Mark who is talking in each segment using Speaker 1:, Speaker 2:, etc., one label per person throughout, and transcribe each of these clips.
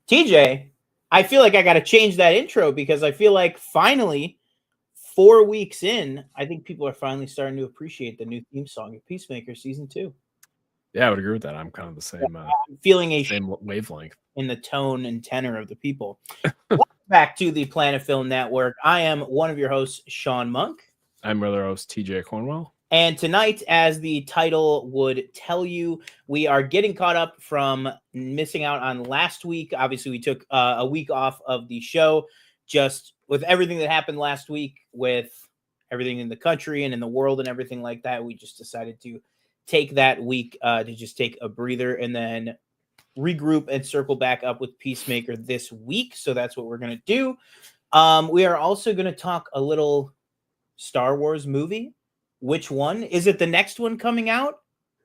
Speaker 1: TJ, I feel like I got to change that intro because I feel like finally, 4 weeks in, I think people are finally starting to appreciate the new theme song of Peacemaker Season 2.
Speaker 2: Yeah, I would agree with that. I'm kind of the same
Speaker 1: I'm feeling a
Speaker 2: same wavelength.
Speaker 1: in the tone and tenor of the people. Welcome back to the Planet Film Network. I am one of your hosts, Sean Monk.
Speaker 2: I'm your other host, TJ Cornwell.
Speaker 1: And tonight, as the title would tell you, we are getting caught up from missing out on last week. Obviously, we took a week off of the show just with everything that happened last week, with everything in the country and in the world and everything like that. We just decided to take that week to just take a breather and then regroup and circle back up with Peacemaker this week. So that's what we're going to do. We are also going to talk a little Star Wars movie. Which one? Is it the next one coming out?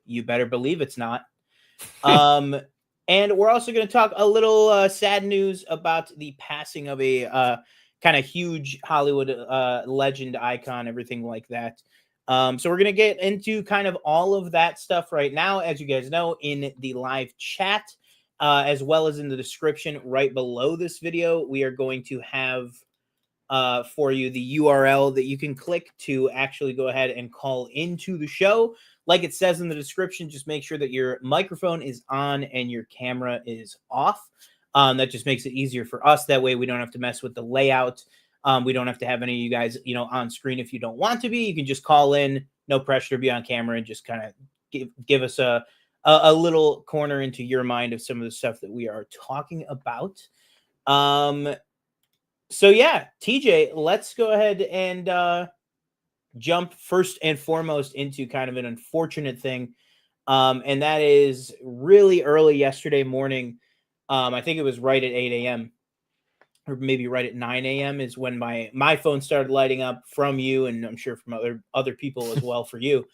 Speaker 1: You better believe it's not. And we're also going to talk a little sad news about the passing of a kind of huge Hollywood legend icon, everything like that. So we're going to get into kind of all of that stuff right now, as you guys know, in the live chat, as well as in the description right below this video. We are going to have for you the URL that you can click to actually go ahead and call into the show. Like it says in the description, just make sure that your microphone is on and your camera is off. That just makes it easier for us. That way we don't have to mess with the layout. We don't have to have any of you guys, on screen if you don't want to be. You can just call in, no pressure to be on camera, and just kind of give us a little corner into your mind of some of the stuff that we are talking about. So yeah, TJ, let's go ahead and jump first and foremost into kind of an unfortunate thing. And that is really early yesterday morning. I think it was right at 8 a.m. or maybe right at 9 a.m. is when my phone started lighting up from you, and I'm sure from other people as well for you.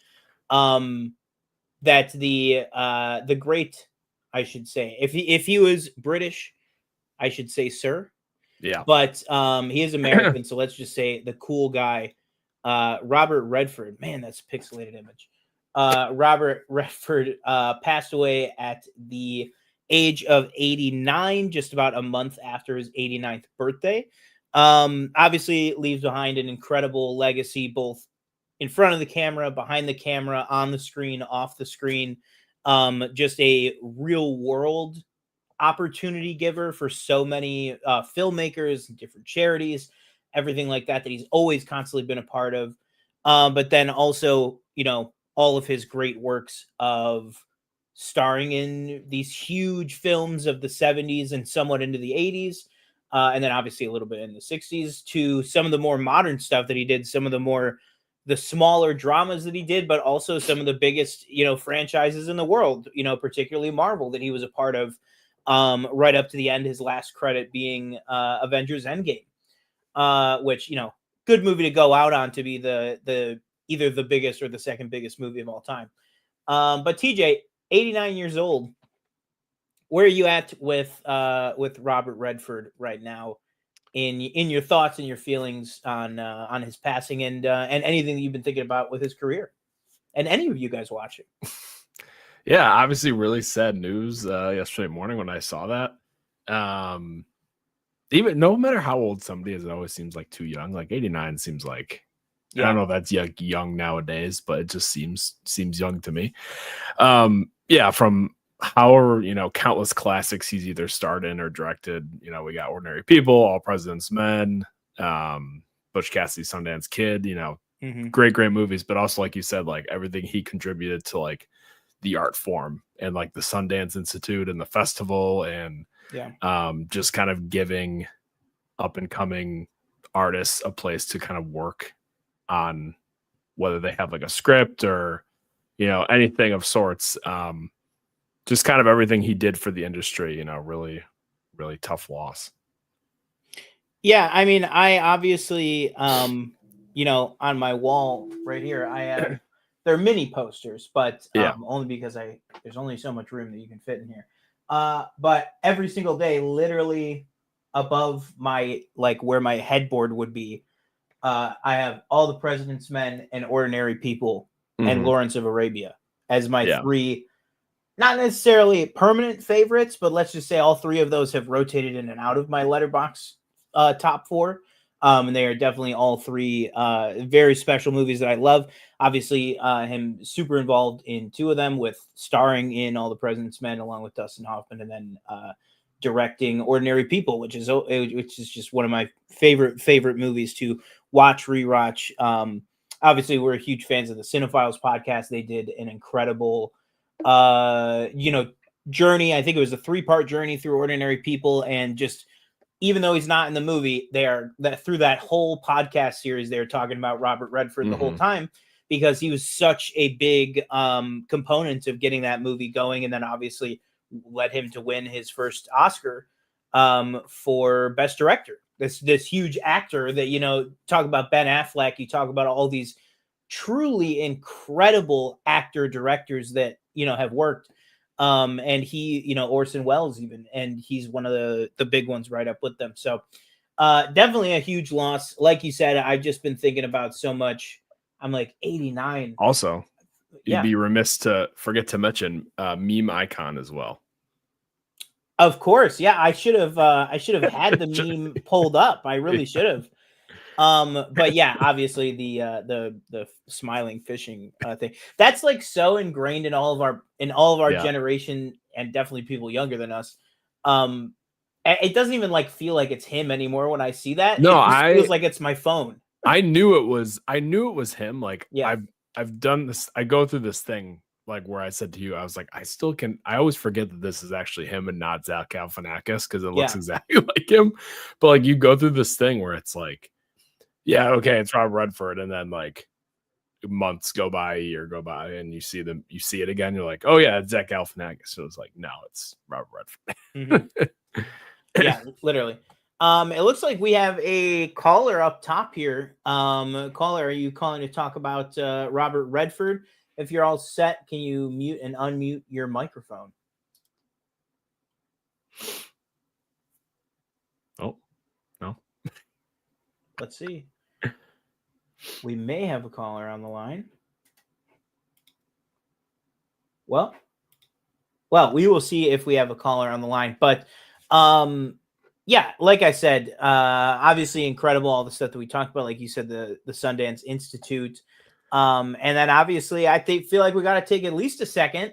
Speaker 1: That the great, I should say, if he was British, I should say sir.
Speaker 2: Yeah.
Speaker 1: But he is American, so let's just say the cool guy, Robert Redford. Man, that's a pixelated image. Robert Redford passed away at the age of 89, just about a month after his 89th birthday. Obviously leaves behind an incredible legacy, both in front of the camera, behind the camera, on the screen, off the screen. Just a real world opportunity giver for so many filmmakers and different charities, everything like that he's always constantly been a part of. But then also, all of his great works of starring in these huge films of the 70s and somewhat into the 80s. And then obviously a little bit in the 60s, to some of the more modern stuff that he did, some of the smaller dramas that he did, but also some of the biggest, franchises in the world, particularly Marvel, that he was a part of. Right up to the end, his last credit being Avengers Endgame, which, good movie to go out on, to be the either the biggest or the second biggest movie of all time. But TJ, 89 years old, where are you at with Robert Redford right now in your thoughts and your feelings on his passing and anything that you've been thinking about with his career, and any of you guys watching?
Speaker 2: Yeah, obviously really sad news yesterday morning when I saw that. Even no matter how old somebody is, it always seems like too young. Like 89 seems like, I don't know if that's young nowadays, but it just seems young to me. Yeah, from however, countless classics he's either starred in or directed. We got Ordinary People, All President's Men, Butch Cassidy's Sundance Kid, great movies, but also, like you said, like everything he contributed to, like the art form and like the Sundance Institute and the festival, and just kind of giving up and coming artists a place to kind of work on, whether they have like a script or anything of sorts. Just kind of everything he did for the industry, really tough loss.
Speaker 1: Yeah, I mean, I obviously on my wall right here, I have they're mini posters, but only because there's only so much room that you can fit in here. But every single day, literally above my, like, where my headboard would be, I have All the President's Men and Ordinary People and Lawrence of Arabia as my three not necessarily permanent favorites, but let's just say all three of those have rotated in and out of my letterbox top four. And they are definitely all three very special movies that I love. Obviously, him super involved in two of them, with starring in All the President's Men along with Dustin Hoffman, and then directing Ordinary People, which is just one of my favorite movies to watch, rewatch. Obviously, we're huge fans of the Cinephiles podcast. They did an incredible journey. I think it was a 3-part journey through Ordinary People, and just even though he's not in the movie, they are that through that whole podcast series, they're talking about Robert Redford the whole time, because he was such a big component of getting that movie going, and then obviously led him to win his first Oscar for Best Director. This huge actor that, talk about Ben Affleck, you talk about all these truly incredible actor directors that have worked, and he, Orson Welles even, and he's one of the big ones right up with them. So definitely a huge loss. Like you said, I've just been thinking about so much. I'm like 89.
Speaker 2: Also, you'd be remiss to forget to mention meme icon as well.
Speaker 1: Of course, yeah. I should have had the meme pulled up. I really should have. But yeah, obviously the smiling fishing thing, that's like so ingrained in all of our generation, and definitely people younger than us. It doesn't even like feel like it's him anymore when I see that.
Speaker 2: No,
Speaker 1: it just feels like it's my phone.
Speaker 2: I knew it was him. Like,
Speaker 1: yeah.
Speaker 2: I've done this. I go through this thing like where I said to you, I was like, I always forget that this is actually him and not Zach Galifianakis, because it looks exactly like him. But like, you go through this thing where it's like, yeah, okay, it's Robert Redford, and then like months go by, a year go by, and you see it again. You're like, oh yeah, it's Zach Galifianakis. So it's like, no, it's Robert Redford.
Speaker 1: Yeah, literally. It looks like we have a caller up top here. Caller, are you calling to talk about Robert Redford? If you're all set, can you mute and unmute your microphone?
Speaker 2: Oh, no.
Speaker 1: Let's see. We may have a caller on the line. Well, we will see if we have a caller on the line. But yeah, like I said, obviously incredible, all the stuff that we talked about. Like you said, the Sundance Institute. And then obviously I feel like we got to take at least a second.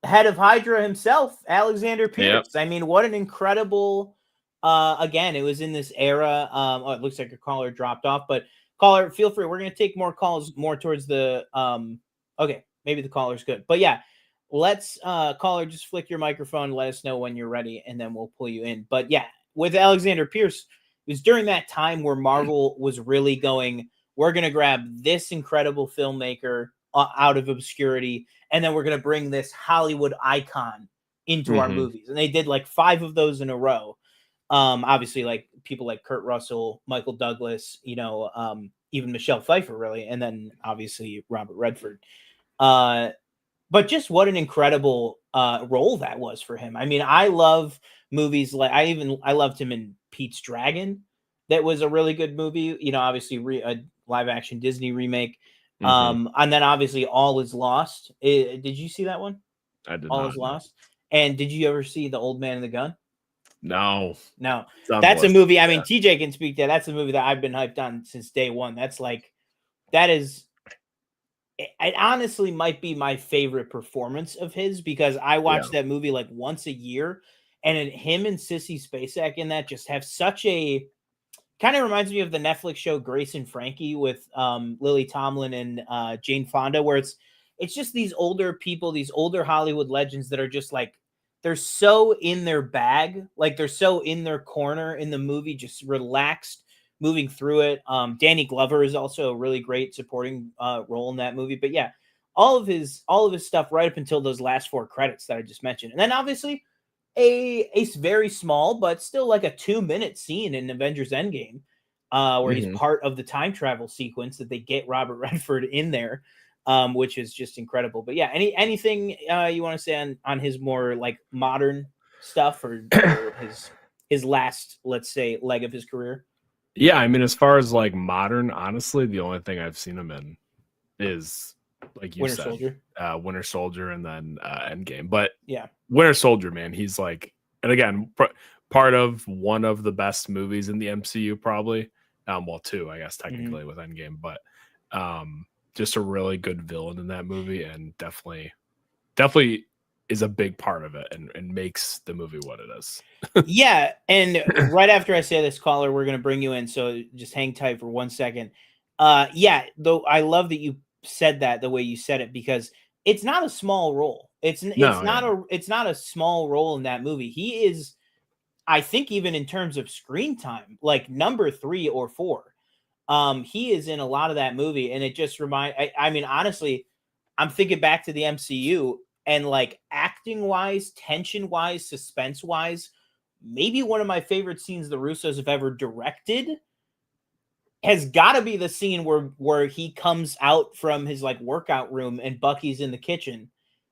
Speaker 1: Head of Hydra himself, Alexander Pierce. Yep. I mean, what an incredible, again, it was in this era. It looks like a caller dropped off, but caller, feel free. We're going to take more calls more towards the, okay, maybe the caller's good. But yeah, let's, caller, just flick your microphone, let us know when you're ready, and then we'll pull you in. But yeah, with Alexander Pierce, it was during that time where Marvel was really going, we're going to grab this incredible filmmaker out of obscurity, and then we're going to bring this Hollywood icon into our movies. And they did like 5 of those in a row. Obviously, like people like Kurt Russell, Michael Douglas, even Michelle Pfeiffer, really, and then obviously Robert Redford. But just what an incredible role that was for him. I mean, I love movies like I loved him in Pete's Dragon. That was a really good movie. Obviously a live action Disney remake. And then obviously All Is Lost. Did you see that one?
Speaker 2: I did.
Speaker 1: All Is Lost. And did you ever see The Old Man and the Gun?
Speaker 2: No.
Speaker 1: That's a movie. I mean, TJ can speak to that. That's a movie that I've been hyped on since day one. It honestly might be my favorite performance of his, because I watch that movie like once a year, and him and Sissy Spacek in that just have such a, kind of reminds me of the Netflix show Grace and Frankie with Lily Tomlin and Jane Fonda, where it's just these older people, these older Hollywood legends that are just like, they're so in their bag, like they're so in their corner in the movie, just relaxed, moving through it. Danny Glover is also a really great supporting role in that movie. But yeah, all of his stuff right up until those last 4 credits that I just mentioned. And then obviously a very small, but still like a 2-minute scene in Avengers Endgame, where he's part of the time travel sequence that they get Robert Redford in there, which is just incredible. But yeah, anything you want to say on his more like modern stuff, or his last, let's say, leg of his career?
Speaker 2: Yeah, I mean, as far as like modern, honestly, the only thing I've seen him in is like you
Speaker 1: Winter
Speaker 2: said,
Speaker 1: Soldier.
Speaker 2: Winter Soldier, and then Endgame. But
Speaker 1: yeah,
Speaker 2: Winter Soldier, man, he's like, and again, part of one of the best movies in the MCU, probably. Well, two, I guess, technically with Endgame, but just a really good villain in that movie, and definitely is a big part of it and makes the movie what it is.
Speaker 1: Yeah, and right after I say this, caller, we're gonna bring you in, so just hang tight for 1 second. Yeah, though I love that you said that the way you said it, because it's not a small role. It's not a small role in that movie. He is, I think, even in terms of screen time, like number 3 or 4. He is in a lot of that movie, and it just I mean, honestly, I'm thinking back to the MCU, and like acting wise, tension wise, suspense wise, maybe one of my favorite scenes the Russos have ever directed has got to be the scene where he comes out from his like workout room and Bucky's in the kitchen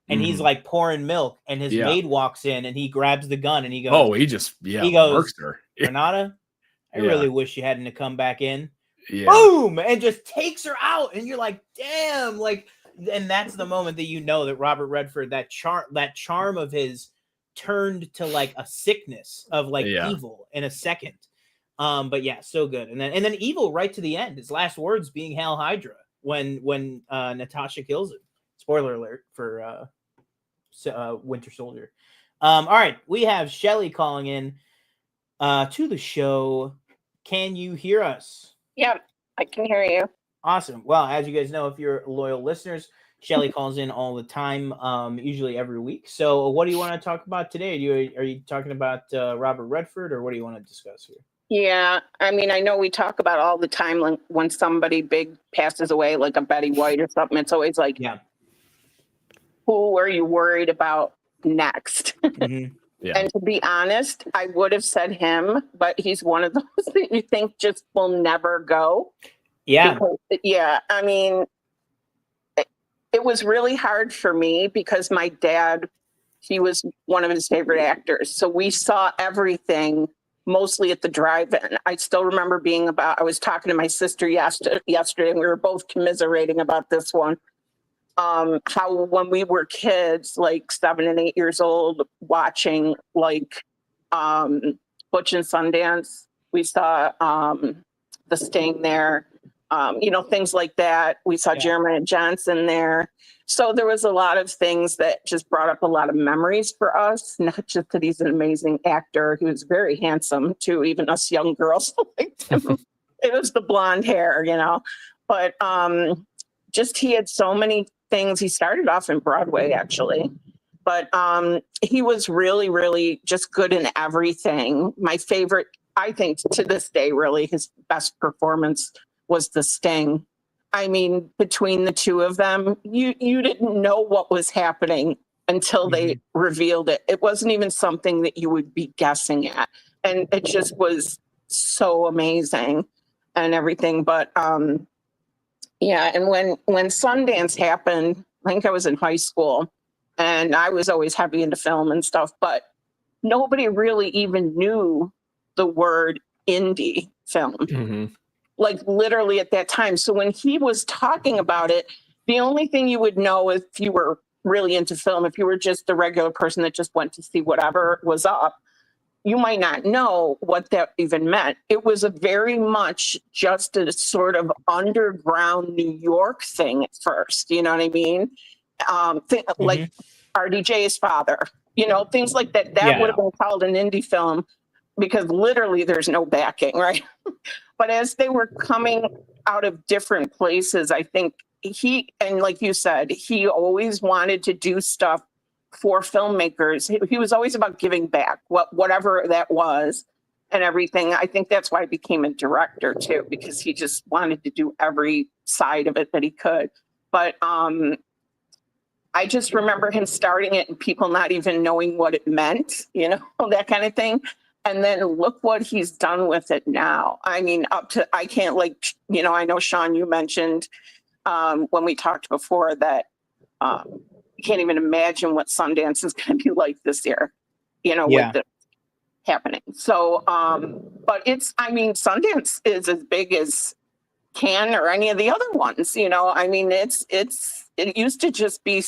Speaker 1: and he's like pouring milk, and his maid walks in and he grabs the gun and he goes,
Speaker 2: oh, he goes,
Speaker 1: murks her. Renata, I really wish you hadn't to come back in.
Speaker 2: Yeah.
Speaker 1: Boom, and just takes her out, and you're like, damn, like, and that's the moment that you know that Robert Redford, that charm of his turned to like a sickness of like evil in a second. But yeah, so good. And then evil right to the end. His last words being Hail Hydra when Natasha kills him. Spoiler alert for Winter Soldier. All right, we have Shelly calling in to the show. Can you hear us?
Speaker 3: Yeah, I can hear you.
Speaker 1: Awesome. Well, as you guys know, if you're loyal listeners, Shelly calls in all the time, usually every week. So what do you want to talk about today? Are you talking about Robert Redford, or what do you want to discuss here?
Speaker 3: Yeah, I mean, I know we talk about all the time, like when somebody big passes away, like a Betty White or something, it's always like, who are you worried about next?
Speaker 2: Yeah.
Speaker 3: And to be honest, I would have said him, but he's one of those that you think just will never go.
Speaker 1: Yeah.
Speaker 3: Because, yeah, I mean, it was really hard for me because my dad, he was one of his favorite actors. So we saw everything mostly at the drive-in. I still remember I was talking to my sister yesterday, and we were both commiserating about this one. How when we were kids, like 7 and 8 years old, watching like Butch and Sundance, we saw The Sting there, things like that. We saw Jeremiah Johnson there. So there was a lot of things that just brought up a lot of memories for us, not just that he's an amazing actor. He was very handsome too, even us young girls liked him. It was the blonde hair, but just he had so many things. He started off in Broadway, actually, but he was really, really just good in everything. My favorite, I think, to this day, really, his best performance was The Sting. I mean, between the two of them, you didn't know what was happening until they revealed it. It wasn't even something that you would be guessing at. And it just was so amazing and everything. But yeah, and when Sundance happened, I think I was in high school, and I was always heavy into film and stuff, but nobody really even knew the word indie film. Like literally at that time. So when he was talking about it, the only thing you would know if you were really into film, if you were just a regular person that just went to see whatever was up, you might not know what that even meant. It was a very much just a sort of underground New York thing at first. You know what I mean? Like RDJ's father, things like that. That would have been called an indie film because literally there's no backing, right? But as they were coming out of different places, I think and like you said, he always wanted to do stuff for filmmakers. He was always about giving back, whatever that was and everything. I think that's why he became a director too, because he just wanted to do every side of it that he could. But I just remember him starting it and people not even knowing what it meant, that kind of thing. And then look what he's done with it now. I mean, I can't I know, Sean, you mentioned when we talked before that you can't even imagine what Sundance is going to be like this year, with it happening. So, but Sundance is as big as Cannes or any of the other ones. You know, I mean, it used to just be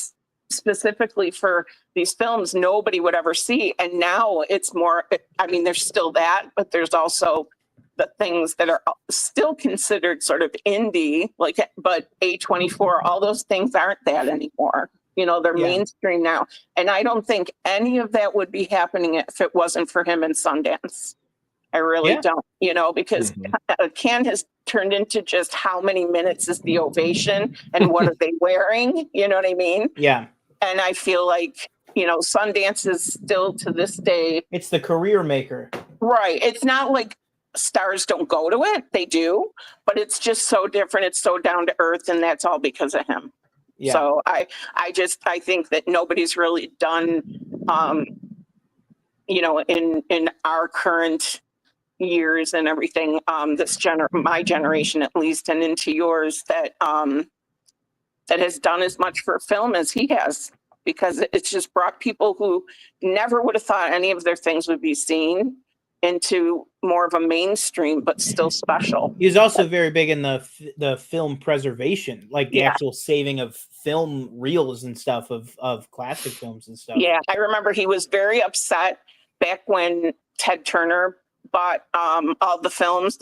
Speaker 3: specifically for these films nobody would ever see, and now it's more. I mean, there's still that, but there's also the things that are still considered sort of indie, like, but A24, all those things aren't that anymore. You know, they're mainstream now. And I don't think any of that would be happening if it wasn't for him in Sundance. I really don't, you know, because Cannes has turned into just how many minutes is the ovation and what are they wearing? You know what I mean?
Speaker 1: Yeah.
Speaker 3: And I feel like, you know, Sundance is still to this day.
Speaker 1: It's the career maker. Right.
Speaker 3: It's not like stars don't go to it. They do, but it's just so different. It's so down to earth, and that's all because of him. Yeah. So I think that nobody's really done, you know, in our current years and everything, my generation at least, and into yours, that has done as much for film as he has, because it's just brought people who never would have thought any of their things would be seen into more of a mainstream, but still special.
Speaker 1: He's also very big in the film preservation, like the actual saving of film reels and stuff of classic films and stuff.
Speaker 3: Yeah, I remember he was very upset back when Ted Turner bought all the films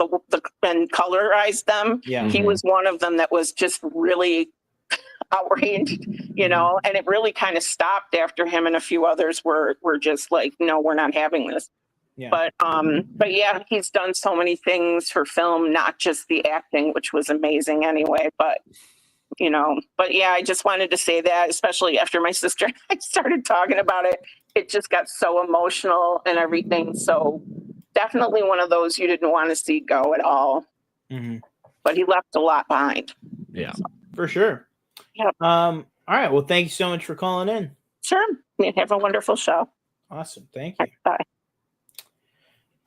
Speaker 3: and colorized them.
Speaker 1: Yeah.
Speaker 3: He was one of them that was just really outraged, you know, and it really kind of stopped after him, and a few others were just like, no, we're not having this. Yeah. But yeah, he's done so many things for film, not just the acting, which was amazing anyway. But, you know, yeah, I just wanted to say that, especially after my sister and I started talking about it, it just got so emotional and everything. So definitely one of those you didn't want to see go at all.
Speaker 1: Mm-hmm.
Speaker 3: But he left a lot behind.
Speaker 2: Yeah,
Speaker 1: so, for sure.
Speaker 3: Yep.
Speaker 1: All right. Well, thank you so much for calling in.
Speaker 3: Sure. Have a wonderful show.
Speaker 1: Awesome. Thank you.
Speaker 3: Bye.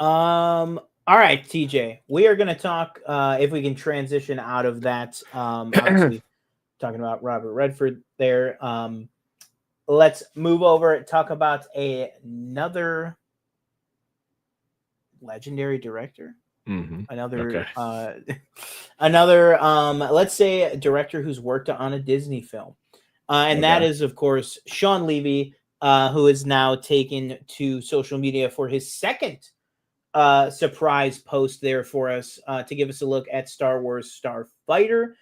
Speaker 1: All right, TJ, we are going to talk, if we can transition out of that, obviously talking about Robert Redford there. Let's move over and talk about another legendary director.
Speaker 2: Mm-hmm.
Speaker 1: Another, let's say a director who's worked on a Disney film. And that is, of course, Sean Levy, who is now taken to social media for his second surprise post there for us to give us a look at Star Wars Starfighter,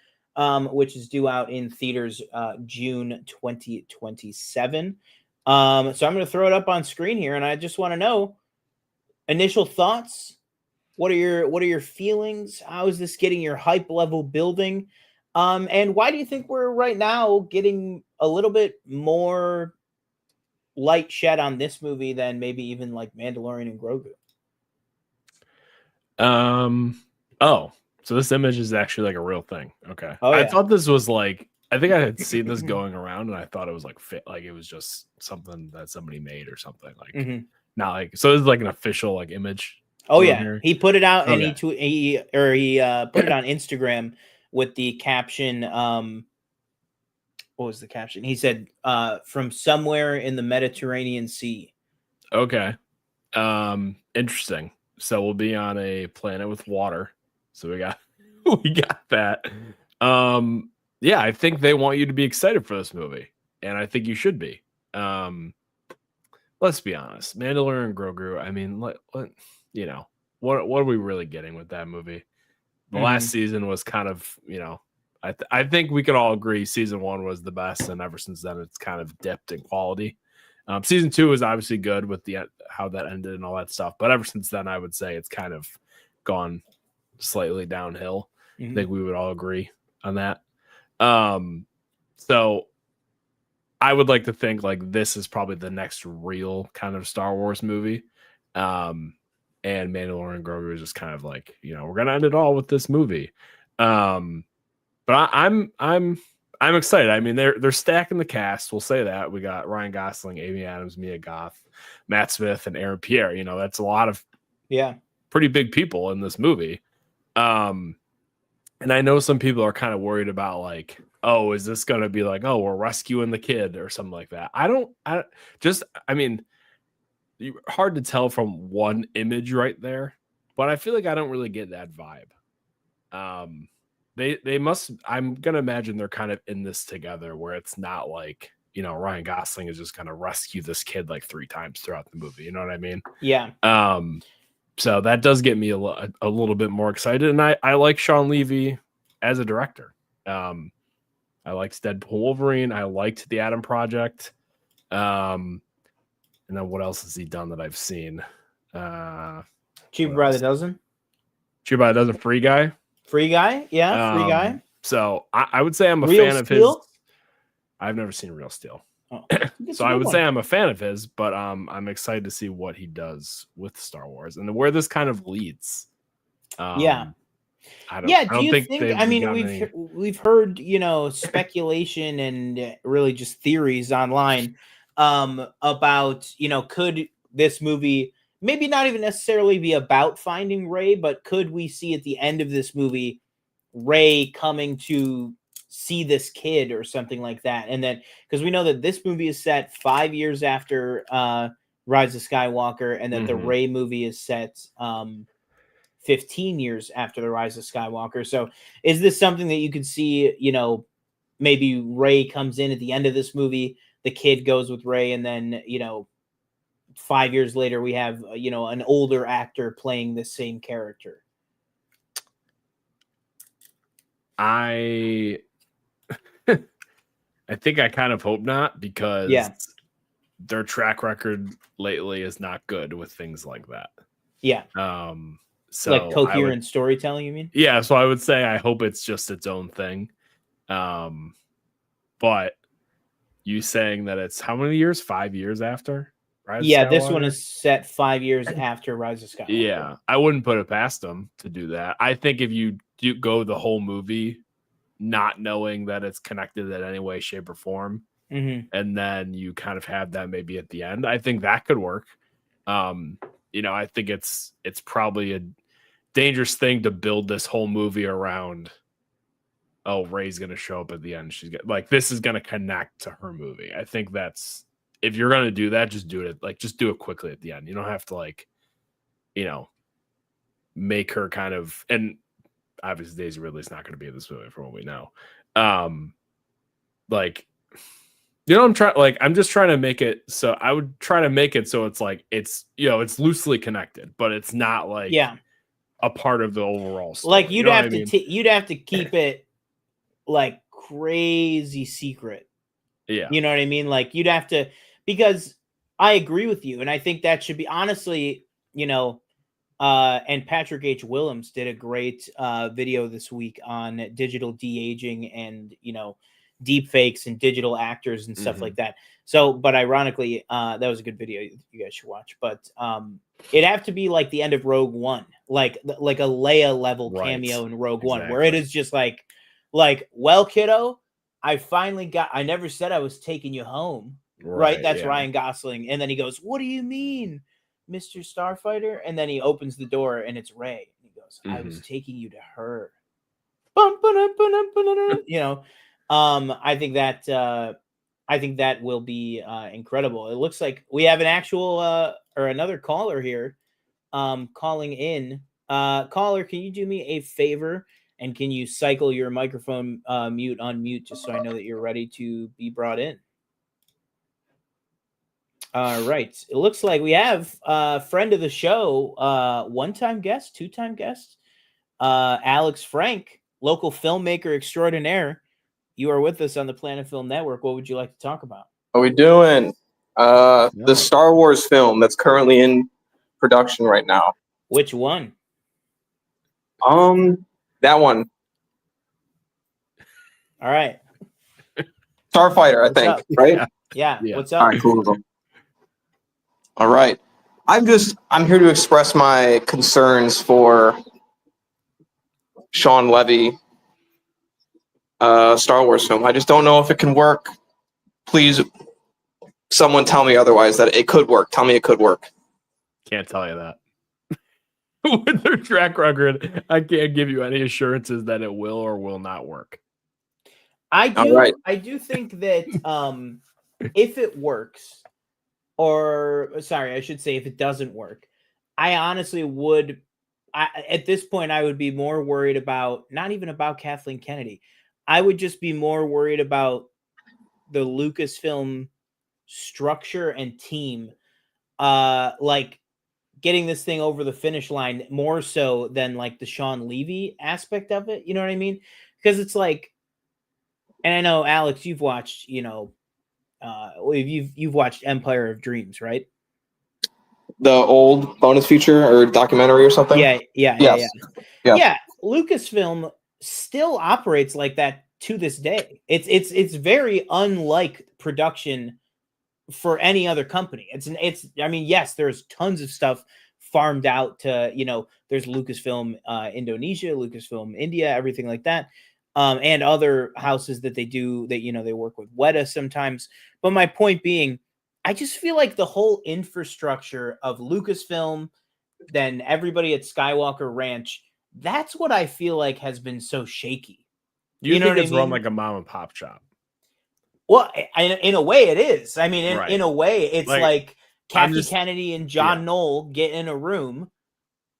Speaker 1: which is due out in theaters June 2027. So I'm going to throw it up on screen here, and I just want to know initial thoughts. What are your feelings? How is this getting your hype level building? And why do you think we're right now getting a little bit more light shed on this movie than maybe even like Mandalorian and Grogu?
Speaker 2: So this image is actually like a real thing. Okay.
Speaker 1: Oh, yeah.
Speaker 2: I thought this was like, I think I had seen this going around, and I thought it was like like it was just something that somebody made or something, like not like, so it's like an official like image.
Speaker 1: Oh yeah, here. He put it out and he put it on Instagram with the caption. What was the caption? He said, "From somewhere in the Mediterranean Sea."
Speaker 2: Okay. Interesting. So we'll be on a planet with water. So we got that. Yeah, I think they want you to be excited for this movie, and I think you should be. Let's be honest, Mandalorian and Grogu. I mean, you know, what are we really getting with that movie? The last season was kind of, you know, I think we could all agree season 1 was the best, and ever since then it's kind of dipped in quality. Season 2 was obviously good with how that ended and all that stuff, but ever since then I would say it's kind of gone slightly downhill. I think we would all agree on that. So I would like to think like this is probably the next real kind of Star Wars movie. And Mandalorian and Grogu is just kind of like, you know, we're gonna end it all with this movie. But I'm excited. I mean, they're stacking the cast. We'll say that. We got Ryan Gosling, Amy Adams, Mia Goth, Matt Smith, and Aaron Pierre. You know, that's a lot of pretty big people in this movie. And I know some people are kind of worried about like, oh, is this gonna be like, oh, we're rescuing the kid or something like that? I mean, hard to tell from one image right there, but I feel like I don't really get that vibe. they must. I'm gonna imagine they're kind of in this together, where it's not like, you know, Ryan Gosling is just gonna rescue this kid like 3 times throughout the movie. You know what I mean?
Speaker 1: Yeah.
Speaker 2: So that does get me a little bit more excited, and I like Sean Levy as a director. I liked Deadpool Wolverine. I liked The Adam Project. And then what else has he done that I've seen?
Speaker 1: Cheaper by the dozen.
Speaker 2: Cheaper by the dozen. Free Guy.
Speaker 1: Free Guy. Yeah, Free Guy.
Speaker 2: So I would say I'm a
Speaker 1: Real
Speaker 2: fan of
Speaker 1: Steel?
Speaker 2: his. I've never seen Real Steel.
Speaker 1: Oh,
Speaker 2: So I would say I'm a fan of his, but I'm excited to see what he does with Star Wars and where this kind of leads.
Speaker 1: Yeah.
Speaker 2: I
Speaker 1: Do you
Speaker 2: think
Speaker 1: think I mean, we've heard, you know, speculation and really just theories online about, you know, could this movie maybe not even necessarily be about finding Rey, but could we see at the end of this movie Rey coming to see this kid or something like that? And then, because we know that this movie is set 5 years after Rise of Skywalker, and that the Rey movie is set 15 years after the Rise of Skywalker. So is this something that you could see, you know, maybe Rey comes in at the end of this movie, the kid goes with Rey, and then, you know, 5 years later we have, you know, an older actor playing the same character?
Speaker 2: I think I kind of hope not, because their track record lately is not good with things like that.
Speaker 1: Yeah.
Speaker 2: So
Speaker 1: like coherent storytelling, you mean?
Speaker 2: Yeah. So I would say I hope it's just its own thing. But you saying that it's how many years? 5 years after Rise of Skywalker?
Speaker 1: This one is set 5 years after Rise of Skywalker.
Speaker 2: Yeah. I wouldn't put it past them to do that. I think if you do go the whole movie not knowing that it's connected in any way, shape, or form, and then you kind of have that maybe at the end, I think that could work. You know, I think it's probably a dangerous thing to build this whole movie around, oh, Rey's going to show up at the end. She's like, this is going to connect to her movie. I think that's, if you're going to do that, just do it. Like, just do it quickly at the end. You don't have to, like, you know, make her kind of, and obviously Daisy Ridley's not going to be in this movie from what we know. Like, you know, I'm just trying to make it so I would try to make it so it's like, it's, you know, it's loosely connected, but it's not like a part of the overall story.
Speaker 1: Like you'd have to keep it like crazy secret.
Speaker 2: Yeah.
Speaker 1: You know what I mean? Like you'd have to, because I agree with you. And I think that should be, honestly, you know, and Patrick H. Willems did a great video this week on digital de-aging and, you know, deep fakes and digital actors and stuff like that. So, but ironically, that was a good video you guys should watch. But it'd have to be like the end of Rogue One, like a Leia level cameo in Rogue One, where it is just like, well, kiddo, I never said I was taking you home. Right? That's Ryan Gosling. And then he goes, "What do you mean, Mr. Starfighter?" And then he opens the door and it's Rey. And he goes, "I was taking you to her." You know, I think that will be incredible. It looks like we have an actual or another caller here calling in. Caller, can you do me a favor and can you cycle your microphone mute on mute just so I know that you're ready to be brought in? All right. It looks like we have a friend of the show, one-time guest, two-time guest, Alex Frank, local filmmaker extraordinaire. You are with us on the Planet Film Network. What would you like to talk about?
Speaker 4: What are we doing? The Star Wars film that's currently in production right now.
Speaker 1: Which one?
Speaker 4: That one.
Speaker 1: All right.
Speaker 4: Starfighter, I think, right?
Speaker 1: Yeah. What's up?
Speaker 4: All right, cool. All right. I'm here to express my concerns for Sean Levy Star Wars film. I just don't know if it can work. Please, someone tell me otherwise, that it could work. Tell me it could work.
Speaker 2: Can't tell you that. With their track record, I can't give you any assurances that it will or will not work.
Speaker 1: I do think that if it works, or sorry, I should say if it doesn't work, I honestly would at this point, I would be more worried about not even about Kathleen Kennedy. I would just be more worried about the Lucasfilm structure and team, like getting this thing over the finish line more so than like the Sean Levy aspect of it. You know what I mean? Because it's like, and I know Alex, you've watched, you've watched Empire of Dreams, right?
Speaker 4: The old bonus feature or documentary or something?
Speaker 1: Yeah.
Speaker 4: Yes.
Speaker 1: Lucasfilm still operates like that to this day. It's very unlike production for any other company. I mean, yes, there's tons of stuff farmed out to, there's Lucasfilm Indonesia, Lucasfilm India, everything like that. And other houses that they do that, they work with Weta sometimes. But my point being, I just feel like the whole infrastructure of Lucasfilm, then everybody at Skywalker Ranch, that's what I feel like has been so shaky.
Speaker 2: You
Speaker 1: know
Speaker 2: think
Speaker 1: what
Speaker 2: it's
Speaker 1: I mean?
Speaker 2: run like a mom and pop shop?
Speaker 1: Well, in a way, it is. I mean,
Speaker 2: Right.
Speaker 1: in a way, it's like Kathy
Speaker 2: just-
Speaker 1: Kennedy and John
Speaker 2: yeah.
Speaker 1: Knoll get in a room,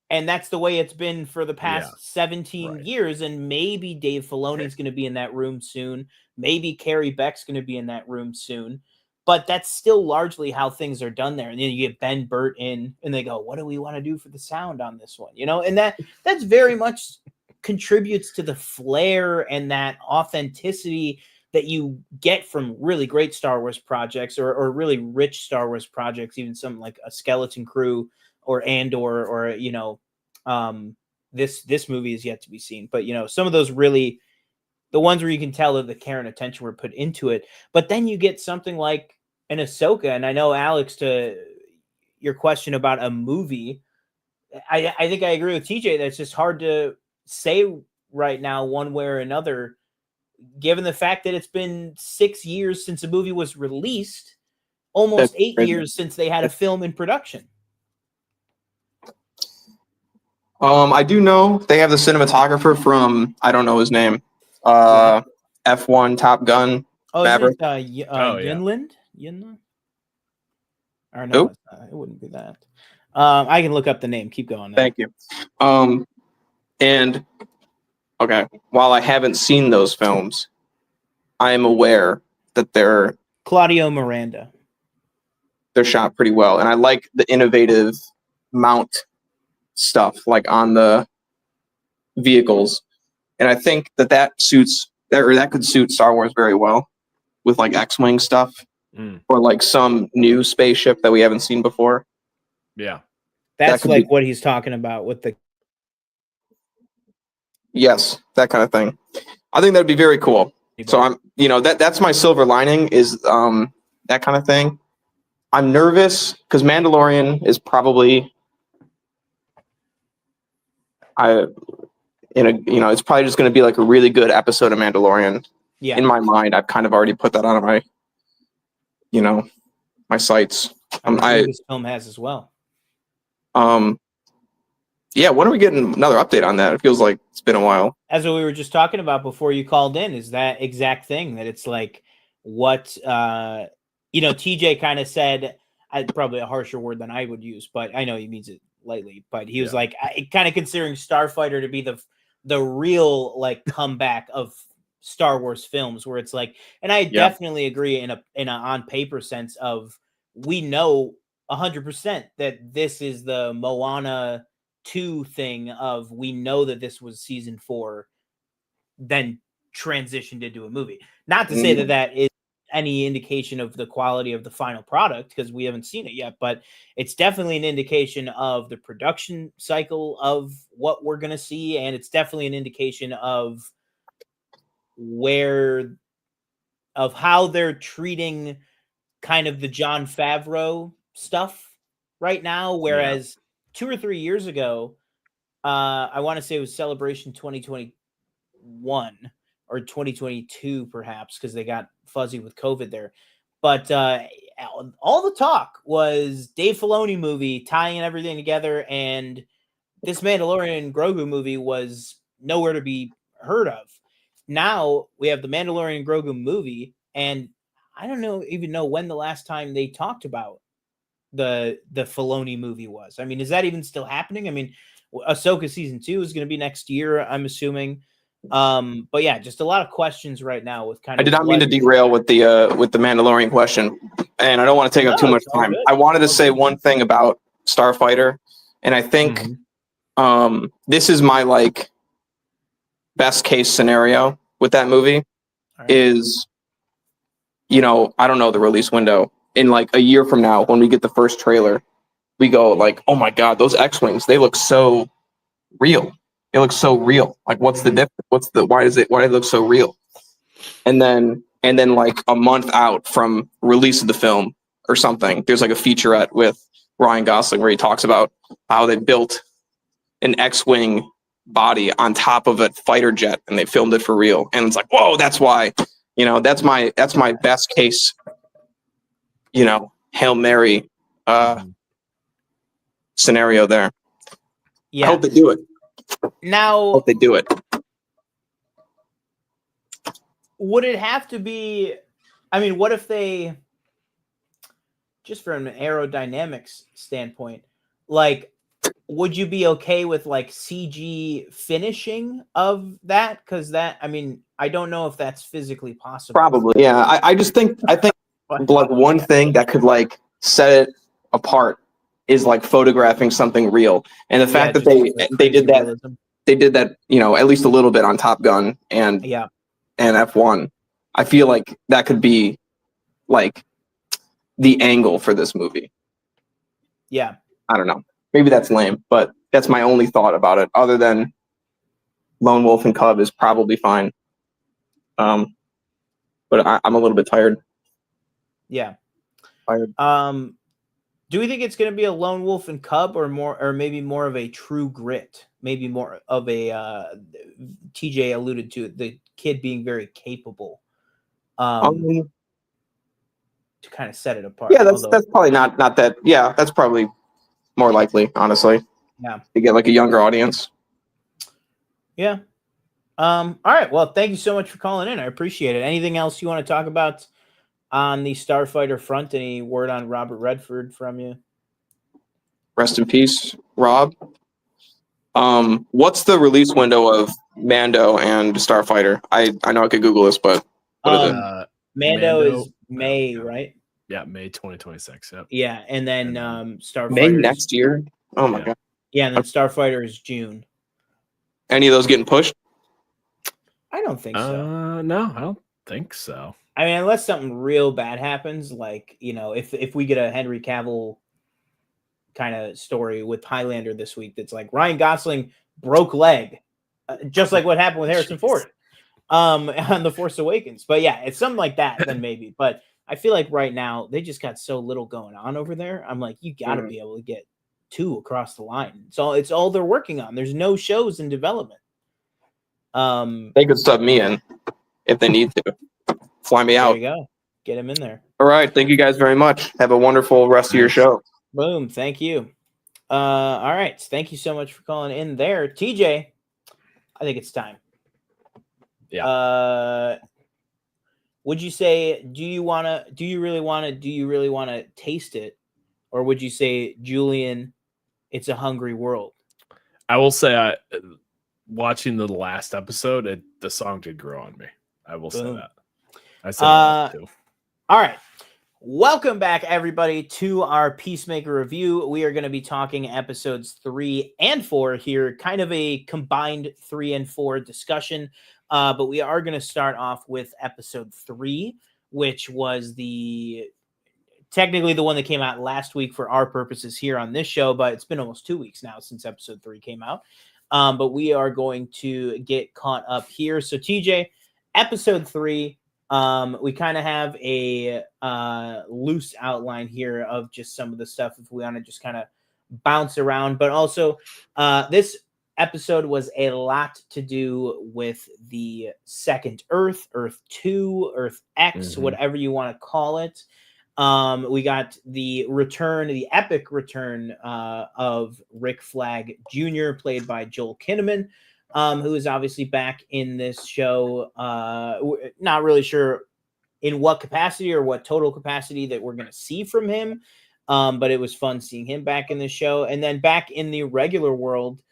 Speaker 1: and that's the way it's been for the past 17
Speaker 2: Right.
Speaker 1: years. And maybe Dave Filoni's going to be in that room soon. Maybe Carrie Beck's going to be in that room soon. But that's still largely how things are done there. And then you get Ben Burt in, and they go, "What do we want to do for the sound on this one?" And that's very much contributes to the flair and that authenticity that you get from really great Star Wars projects or really rich Star Wars projects, even something like a Skeleton Crew or Andor or this movie is yet to be seen. But some of those really, the ones where you can tell that the care and attention were put into it. But then you get something like an Ahsoka, and I know, Alex, to your question about a movie, I think I agree with TJ that it's just hard to say right now one way or another, given the fact that it's been 6 years since a movie was released, almost 8 years since they had a film in production.
Speaker 4: I do know they have the cinematographer from, I don't know his name, F1 Top Gun.
Speaker 1: Oh,
Speaker 4: Maverick.
Speaker 1: is it Yinland? Yinland? Or no,
Speaker 4: Who?
Speaker 1: It wouldn't be that. I can look up the name. Keep going.
Speaker 4: Thank you. And okay, while I haven't seen those films, I am aware that they're
Speaker 1: Claudio Miranda.
Speaker 4: They're shot pretty well, and I like the innovative mount stuff like on the vehicles, and I think that suits or that could suit Star Wars very well with like X-wing stuff or like some new spaceship that we haven't seen before.
Speaker 2: Yeah,
Speaker 1: that's like what he's talking about with the.
Speaker 4: Yes, that kind of thing. I think that'd be very cool. So I'm, that's my silver lining is that kind of thing. I'm nervous because Mandalorian is probably it's probably just going to be like a really good episode of Mandalorian.
Speaker 1: Yeah.
Speaker 4: In my mind, I've kind of already put that on my, my sights.
Speaker 1: This film has as well.
Speaker 4: Yeah, when are we getting another update on that? It feels like it's been a while.
Speaker 1: As what we were just talking about before you called in, is that exact thing that it's like what TJ kind of said, probably a harsher word than I would use, but I know he means it lightly, but he was like kind of considering Starfighter to be the real like comeback of Star Wars films, where it's like, and I definitely agree in a on paper sense of, we know 100% that this is the Moana 2 thing of, we know that this was season 4 then transitioned into a movie. Not to say that is any indication of the quality of the final product, because we haven't seen it yet, but it's definitely an indication of the production cycle of what we're going to see, and it's definitely an indication of how they're treating kind of the Jon Favreau stuff right now, whereas 2 or 3 years ago, I want to say it was Celebration 2021 or 2022, perhaps, because they got fuzzy with COVID there. But all the talk was Dave Filoni movie tying everything together, and this Mandalorian Grogu movie was nowhere to be heard of. Now we have the Mandalorian Grogu movie, and I don't even know when the last time they talked about the Filoni movie was. I mean, is that even still happening? I mean, Ahsoka season 2 is going to be next year, I'm assuming. But yeah, just a lot of questions right now with kind of.
Speaker 4: I did not mean to derail with the Mandalorian question, and I don't want to take up too much time. I wanted to say one thing about Starfighter, and I think this is my like best case scenario with that movie is, you know, I don't know the release window. In like a year from now, when we get the first trailer, we go like, oh my God, those X-Wings, they look so real. It looks so real. Like, what's the difference? Why do they look so real? And then like a month out from release of the film or something, there's like a featurette with Ryan Gosling where he talks about how they built an X-Wing body on top of a fighter jet and they filmed it for real. And it's like, whoa, that's why, you know, that's my best case, you know, Hail Mary scenario there. Yeah. I hope they do it.
Speaker 1: Now,
Speaker 4: I hope they do it.
Speaker 1: Would it have to be, I mean, what if they, just from an aerodynamics standpoint, like, would you be okay with like CG finishing of that? Because that, I mean, I don't know if that's physically possible.
Speaker 4: Probably, yeah. I think like one thing that could like set it apart is like photographing something real, and the fact that they did that realism. They did that, you know, at least a little bit on Top Gun and F1. I feel like that could be like the angle for this movie.
Speaker 1: Yeah,
Speaker 4: I don't know. Maybe that's lame, but that's my only thought about it. Other than Lone Wolf and Cub is probably fine. But I'm a little bit tired.
Speaker 1: Yeah.
Speaker 4: Tired.
Speaker 1: Do we think it's going to be a Lone Wolf and Cub, or maybe more of a True Grit? Maybe more of a TJ alluded to the kid being very capable. To kind of set it apart.
Speaker 4: Yeah, that's probably not that. Yeah, that's probably more likely, honestly.
Speaker 1: Yeah,
Speaker 4: to get like a younger audience.
Speaker 1: Yeah. All right. Well, thank you so much for calling in. I appreciate it. Anything else you want to talk about on the Starfighter front? Any word on Robert Redford from you?
Speaker 4: Rest in peace, Rob. What's the release window of Mando and Starfighter? I know I could Google this, but what is it?
Speaker 1: Mando is May, right?
Speaker 2: Yeah, May 2026. Yep.
Speaker 1: Yeah, and then Starfighter
Speaker 4: May next year. Oh my God.
Speaker 1: Yeah, and then Starfighter is June.
Speaker 4: Any of those getting pushed?
Speaker 1: I don't think so.
Speaker 2: No, I don't think so.
Speaker 1: I mean, unless something real bad happens, like, you know, if we get a Henry Cavill kind of story with Highlander this week, that's like Ryan Gosling broke leg, just like what happened with Harrison Ford on The Force Awakens. But yeah, it's something like that, then maybe. But I feel like right now they just got so little going on over there. I'm like, you got to be able to get 2 across the line. It's all they're working on. There's no shows in development.
Speaker 4: They could sub me in if they need to. Fly me out.
Speaker 1: There you go. Get him in there.
Speaker 4: All right. Thank you guys very much. Have a wonderful rest of your show.
Speaker 1: Boom. Thank you. All right. Thank you so much for calling in there. TJ, I think it's time.
Speaker 2: Yeah.
Speaker 1: Would you say, do you really want to taste it? Or would you say, Julian, it's a hungry world?
Speaker 2: I will say, watching the last episode, the song did grow on me. I will say that. I said that too.
Speaker 1: All right. Welcome back, everybody, to our Peacemaker review. We are going to be talking episodes 3 and 4 here, kind of a combined 3 and 4 discussion. But we are going to start off with episode 3, which was technically the one that came out last week for our purposes here on this show, but it's been almost 2 weeks now since episode 3 came out. But we are going to get caught up here. So TJ, episode 3, we kind of have a loose outline here of just some of the stuff if we want to just kind of bounce around. But also, this episode was a lot to do with the second Earth, Earth 2, Earth X, whatever you want to call it. We got the epic return of Rick Flag Jr., played by Joel Kinnaman, who is obviously back in this show. Not really sure in what capacity or what total capacity that we're going to see from him. But it was fun seeing him back in the show. And then back in the regular world,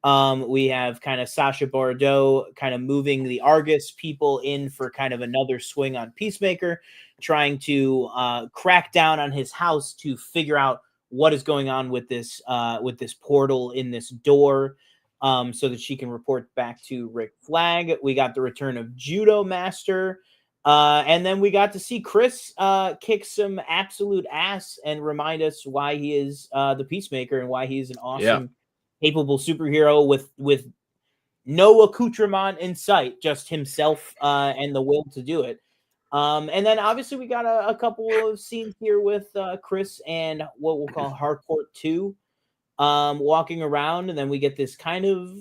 Speaker 1: we have kind of Sacha Bordeaux kind of moving the Argus people in for kind of another swing on Peacemaker, trying to crack down on his house to figure out what is going on with this portal in this door, so that she can report back to Rick Flag. We got the return of Judo Master. And then we got to see Chris kick some absolute ass and remind us why he is the Peacemaker and why he's an awesome, capable superhero with no accoutrement in sight, just himself and the will to do it. And then obviously we got a couple of scenes here with Chris and what we'll call Harcourt 2 walking around, and then we get this kind of,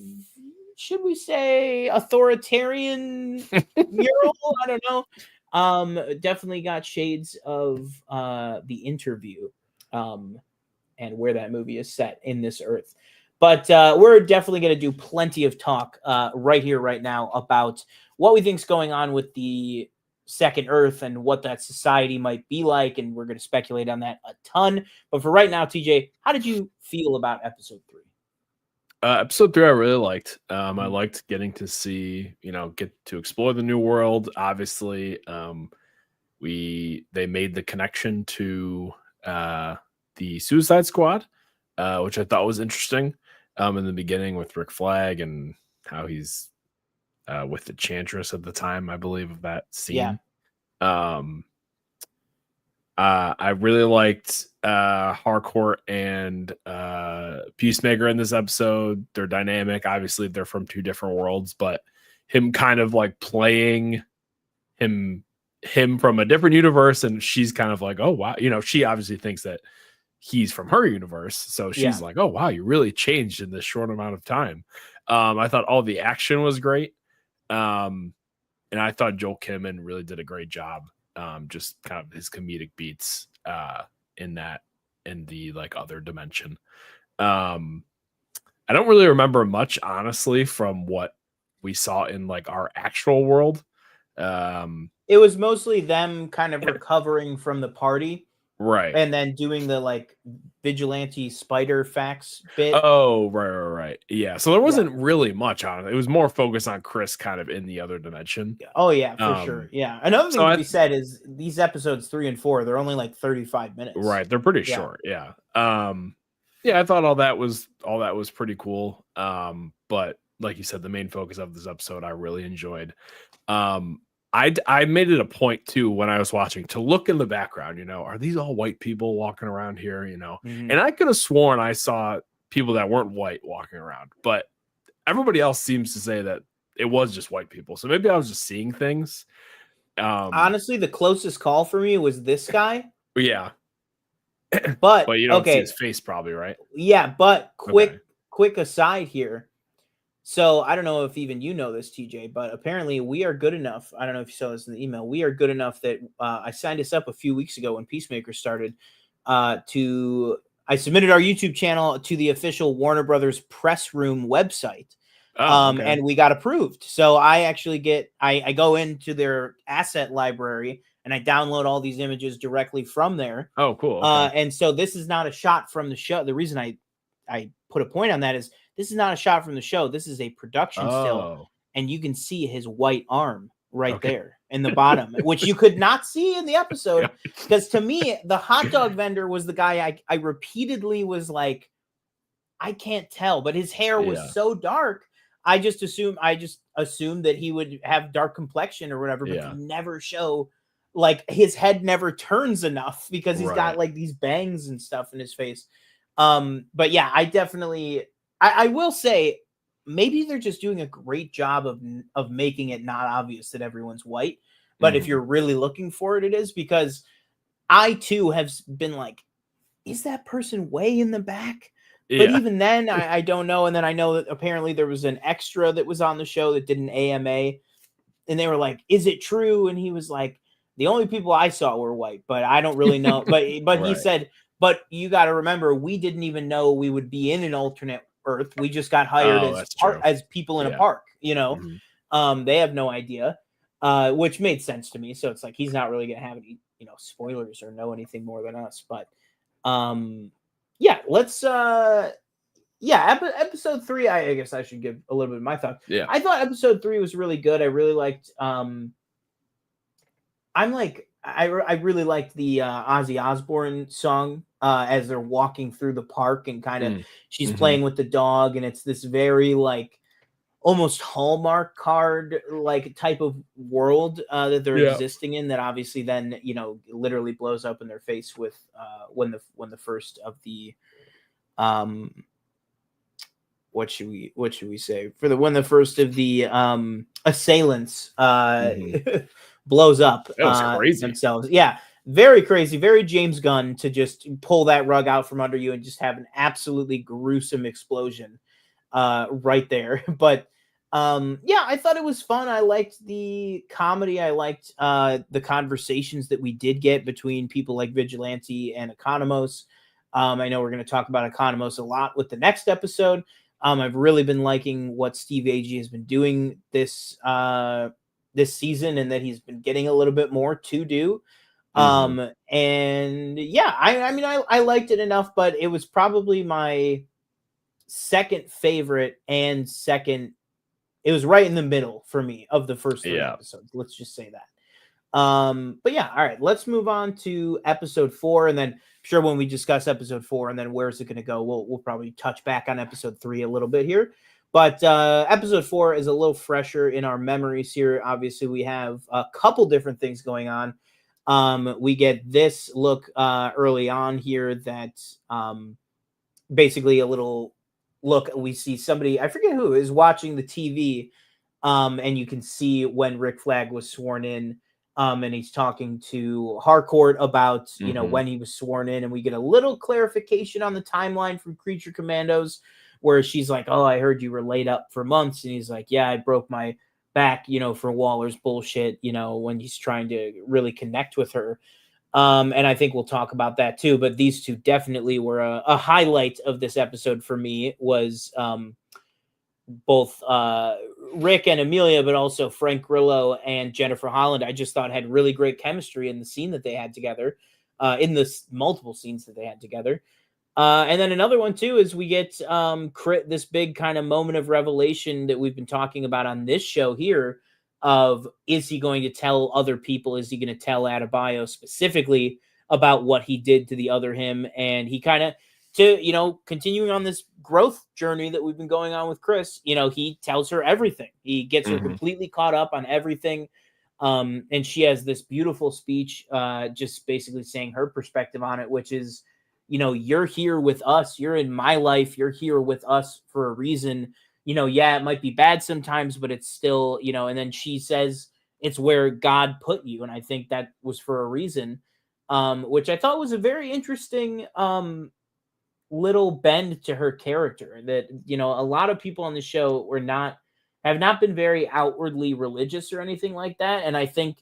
Speaker 1: should we say, authoritarian mural? I don't know. Definitely got shades of The Interview, and where that movie is set in this earth. But we're definitely going to do plenty of talk right here, right now, about what we think is going on with the Second Earth and what that society might be like, and we're going to speculate on that a ton. But for right now, TJ, how did you feel about episode 3?
Speaker 2: Episode 3 I really liked. I liked getting to see, get to explore the new world. Obviously, they made the connection to the Suicide Squad, which I thought was interesting in the beginning with Rick Flag and how he's with the Chantress at the time, I believe, of that scene. Yeah. I really liked Harcourt and Peacemaker in this episode. They're dynamic. Obviously, they're from two different worlds, but him kind of like playing him from a different universe, and she's kind of like, oh wow, she obviously thinks that he's from her universe, so she's like, oh wow, you really changed in this short amount of time. I thought all the action was great. And I thought Joel Kinnaman really did a great job. Just kind of his comedic beats in the like other dimension. I don't really remember much, honestly, from what we saw in like our actual world.
Speaker 1: It was mostly them kind of recovering from the party.
Speaker 2: Right.
Speaker 1: And then doing the like vigilante spider facts bit.
Speaker 2: Oh, right. Yeah. So there wasn't really much on it. It was more focused on Chris kind of in the other dimension.
Speaker 1: Oh, yeah, for sure. Yeah. Another thing to be said is these episodes 3 and 4, they're only like 35 minutes.
Speaker 2: Right. They're pretty short. Yeah. I thought all that was pretty cool. But like you said, the main focus of this episode I really enjoyed. I made it a point too when I was watching to look in the background, are these all white people walking around here, and I could have sworn I saw people that weren't white walking around, but everybody else seems to say that it was just white people. So maybe I was just seeing things.
Speaker 1: Honestly, the closest call for me was this guy.
Speaker 2: Yeah.
Speaker 1: But
Speaker 2: you don't see his face probably, right?
Speaker 1: Yeah. But quick aside here. So I don't know if even you know this, TJ, but apparently we are good enough. I don't know if you saw this in the email. We are good enough that I signed us up a few weeks ago when Peacemaker started I submitted our YouTube channel to the official Warner Brothers press room website. And we got approved. So I actually I go into their asset library and I download all these images directly from there.
Speaker 2: Oh, cool. Okay.
Speaker 1: And so this is not a shot from the show. The reason I put a point on that is this is not a shot from the show. This is a production still. And you can see his white arm right there in the bottom, which you could not see in the episode. Because to me, the hot dog vendor was the guy I repeatedly was like, I can't tell, but his hair was so dark. I just assumed that he would have dark complexion or whatever, but he never show, like his head never turns enough because he's got like these bangs and stuff in his face. But yeah, I will say maybe they're just doing a great job of making it not obvious that everyone's white. But if you're really looking for it, it is, because I too have been like, is that person way in the back? But even then, I don't know. And then I know that apparently there was an extra that was on the show that did an AMA, and they were like, is it true? And he was like, the only people I saw were white, but I don't really know. But he said, but you got to remember, we didn't even know we would be in an alternate Earth. We just got hired as people in a park, They have no idea, which made sense to me. So it's like, he's not really going to have any, spoilers or know anything more than us. But Yeah, let's episode 3, I guess I should give a little bit of my thoughts.
Speaker 2: Yeah.
Speaker 1: I thought episode 3 was really good. I really liked I really liked the Ozzy Osbourne song as they're walking through the park and kind of she's playing with the dog, and it's this very like almost Hallmark card like type of world that they're existing in, that obviously then literally blows up in their face with when the first of the what should we say for the when the first of the assailants blows up
Speaker 2: That was crazy.
Speaker 1: themselves. Yeah, very crazy, very James Gunn to just pull that rug out from under you and just have an absolutely gruesome explosion right there. But yeah, I thought it was fun. I liked the comedy. I liked the conversations that we did get between people like Vigilante and Economos. I know we're going to talk about Economos a lot with the next episode. I've really been liking what Steve Agee has been doing this season, and that he's been getting a little bit more to do. And yeah, I mean, I liked it enough, but it was probably my second favorite and second. It was right in the middle for me of the first 3 episodes. Let's just say that. But yeah, all right, let's move on to episode 4, and then sure when we discuss episode 4 and then where's it going to go, we'll probably touch back on episode 3 a little bit here. But episode 4 is a little fresher in our memories here. Obviously, we have a couple different things going on. We get this look early on here that basically a little look. We see somebody, I forget who, is watching the TV, and you can see when Rick Flag was sworn in. And he's talking to Harcourt about, when he was sworn in, and we get a little clarification on the timeline from Creature Commandos, where she's like, "Oh, I heard you were laid up for months," and he's like, "Yeah, I broke my back, for Waller's bullshit," when he's trying to really connect with her. And I think we'll talk about that too. But these two definitely were a highlight of this episode for me. Was both Rick and Amelia, but also Frank Grillo and Jennifer Holland. I just thought had really great chemistry in the scene that they had together, in the multiple scenes that they had together. And then another one too is we get this big kind of moment of revelation that we've been talking about on this show here of, is he going to tell other people? Is he going to tell Adebayo specifically about what he did to the other him? And he kind of, continuing on this growth journey that we've been going on with Chris, he tells her everything. He gets her completely caught up on everything. And she has this beautiful speech, just basically saying her perspective on it, which is, you're here with us. You're in my life. You're here with us for a reason. Yeah, it might be bad sometimes, but it's still, and then she says it's where God put you. And I think that was for a reason, which I thought was a very interesting, little bend to her character, that a lot of people on the show have not been very outwardly religious or anything like that, and I think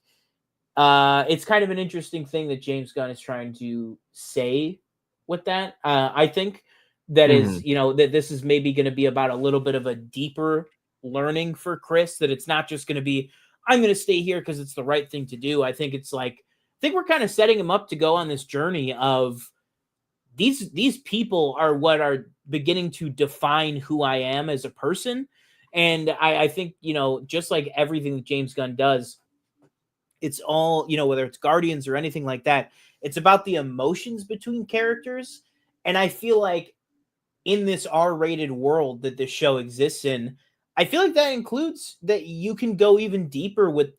Speaker 1: it's kind of an interesting thing that James Gunn is trying to say with that. I think that is that this is maybe going to be about a little bit of a deeper learning for Chris, that it's not just going to be, I'm going to stay here because it's the right thing to do. I think it's like, I think we're kind of setting him up to go on this journey of these people are what are beginning to define who I am as a person. And I think, just like everything that James Gunn does, it's all, whether it's Guardians or anything like that, it's about the emotions between characters. And I feel like in this R-rated world that this show exists in, I feel like that includes that you can go even deeper with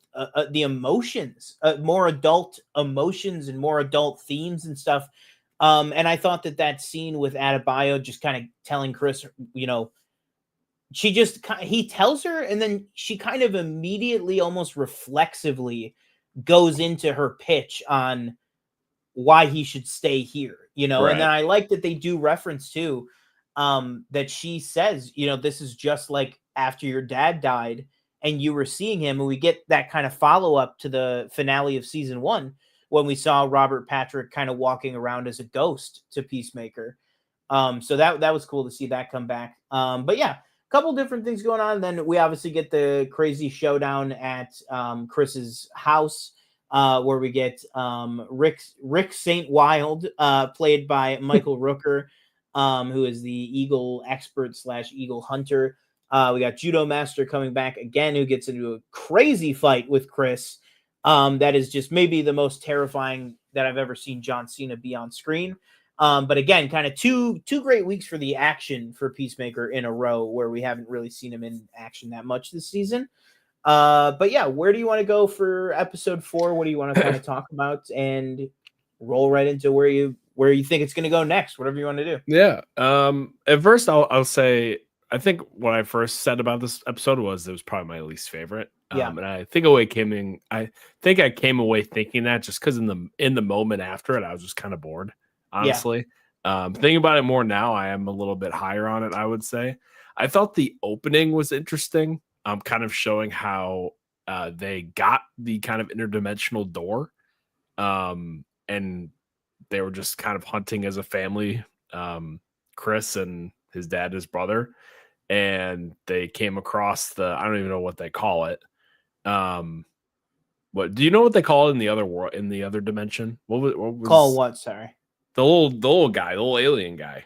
Speaker 1: the emotions, more adult emotions and more adult themes and stuff. And I thought that scene with Adebayo just kind of telling Chris, he tells her, and then she kind of immediately, almost reflexively, goes into her pitch on why he should stay here,
Speaker 2: Right.
Speaker 1: And then I like that they do reference too, that she says, this is just like after your dad died and you were seeing him, and we get that kind of follow up to the finale of season 1 when we saw Robert Patrick kind of walking around as a ghost to Peacemaker. So that was cool to see that come back. But yeah, a couple different things going on. Then we obviously get the crazy showdown at Chris's house. where we get Rick St. Wild, played by Michael Rooker, who is the Eagle expert / Eagle hunter. We got Judo Master coming back again, who gets into a crazy fight with Chris. That is just maybe the most terrifying that I've ever seen John Cena be on screen. But again, kind of two great weeks for the action for Peacemaker in a row, where we haven't really seen him in action that much this season. But yeah, where do you want to go for episode 4? What do you want to kind of talk about, and roll right into where you think it's going to go next? Whatever you want to do.
Speaker 2: Yeah. At first, I'll say I think what I first said about this episode was it was probably my least favorite.
Speaker 1: Yeah.
Speaker 2: And I think I came away thinking that just because in the moment after it, I was just kind of bored. Honestly, thinking about it more now, I am a little bit higher on it. I would say I thought the opening was interesting. Kind of showing how they got the kind of interdimensional door, and they were just kind of hunting as a family, Chris and his dad, his brother, and they came across I don't even know what they call it. What do you know what they call it in the other world, in the other dimension? What was
Speaker 1: Call what? Sorry.
Speaker 2: The little guy, the little alien guy.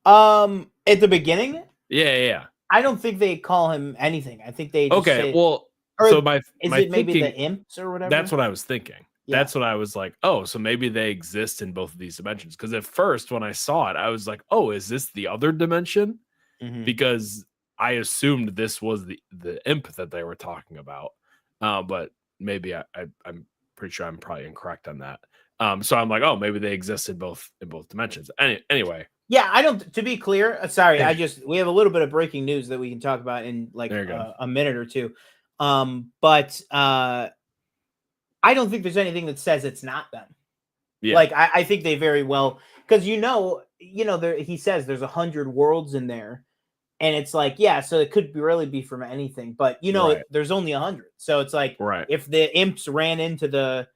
Speaker 1: At the beginning?
Speaker 2: Yeah.
Speaker 1: I don't think they call him anything. I think they just say,
Speaker 2: well,
Speaker 1: or
Speaker 2: so my
Speaker 1: it maybe
Speaker 2: thinking,
Speaker 1: the imps or whatever?
Speaker 2: That's what I was thinking.
Speaker 1: Yeah.
Speaker 2: That's what I was like, oh, so maybe they exist in both of these dimensions. Because at first, when I saw it, I was like, oh, is this the other dimension?
Speaker 1: Mhm.
Speaker 2: Because I assumed this was the imp that they were talking about. But maybe I'm pretty sure I'm probably incorrect on that. So I'm like, oh, maybe they exist in both dimensions. Anyway.
Speaker 1: Yeah, I don't. To be clear, sorry, we have a little bit of breaking news that we can talk about in like a minute or two. But I don't think there's anything that says it's not them.
Speaker 2: Yeah.
Speaker 1: Like I think they very well, because he says there's 100 worlds in there, and it's like, yeah, so it could really be from anything, but
Speaker 2: Right.
Speaker 1: there's only 100, so it's like,
Speaker 2: right.
Speaker 1: If the imps ran into the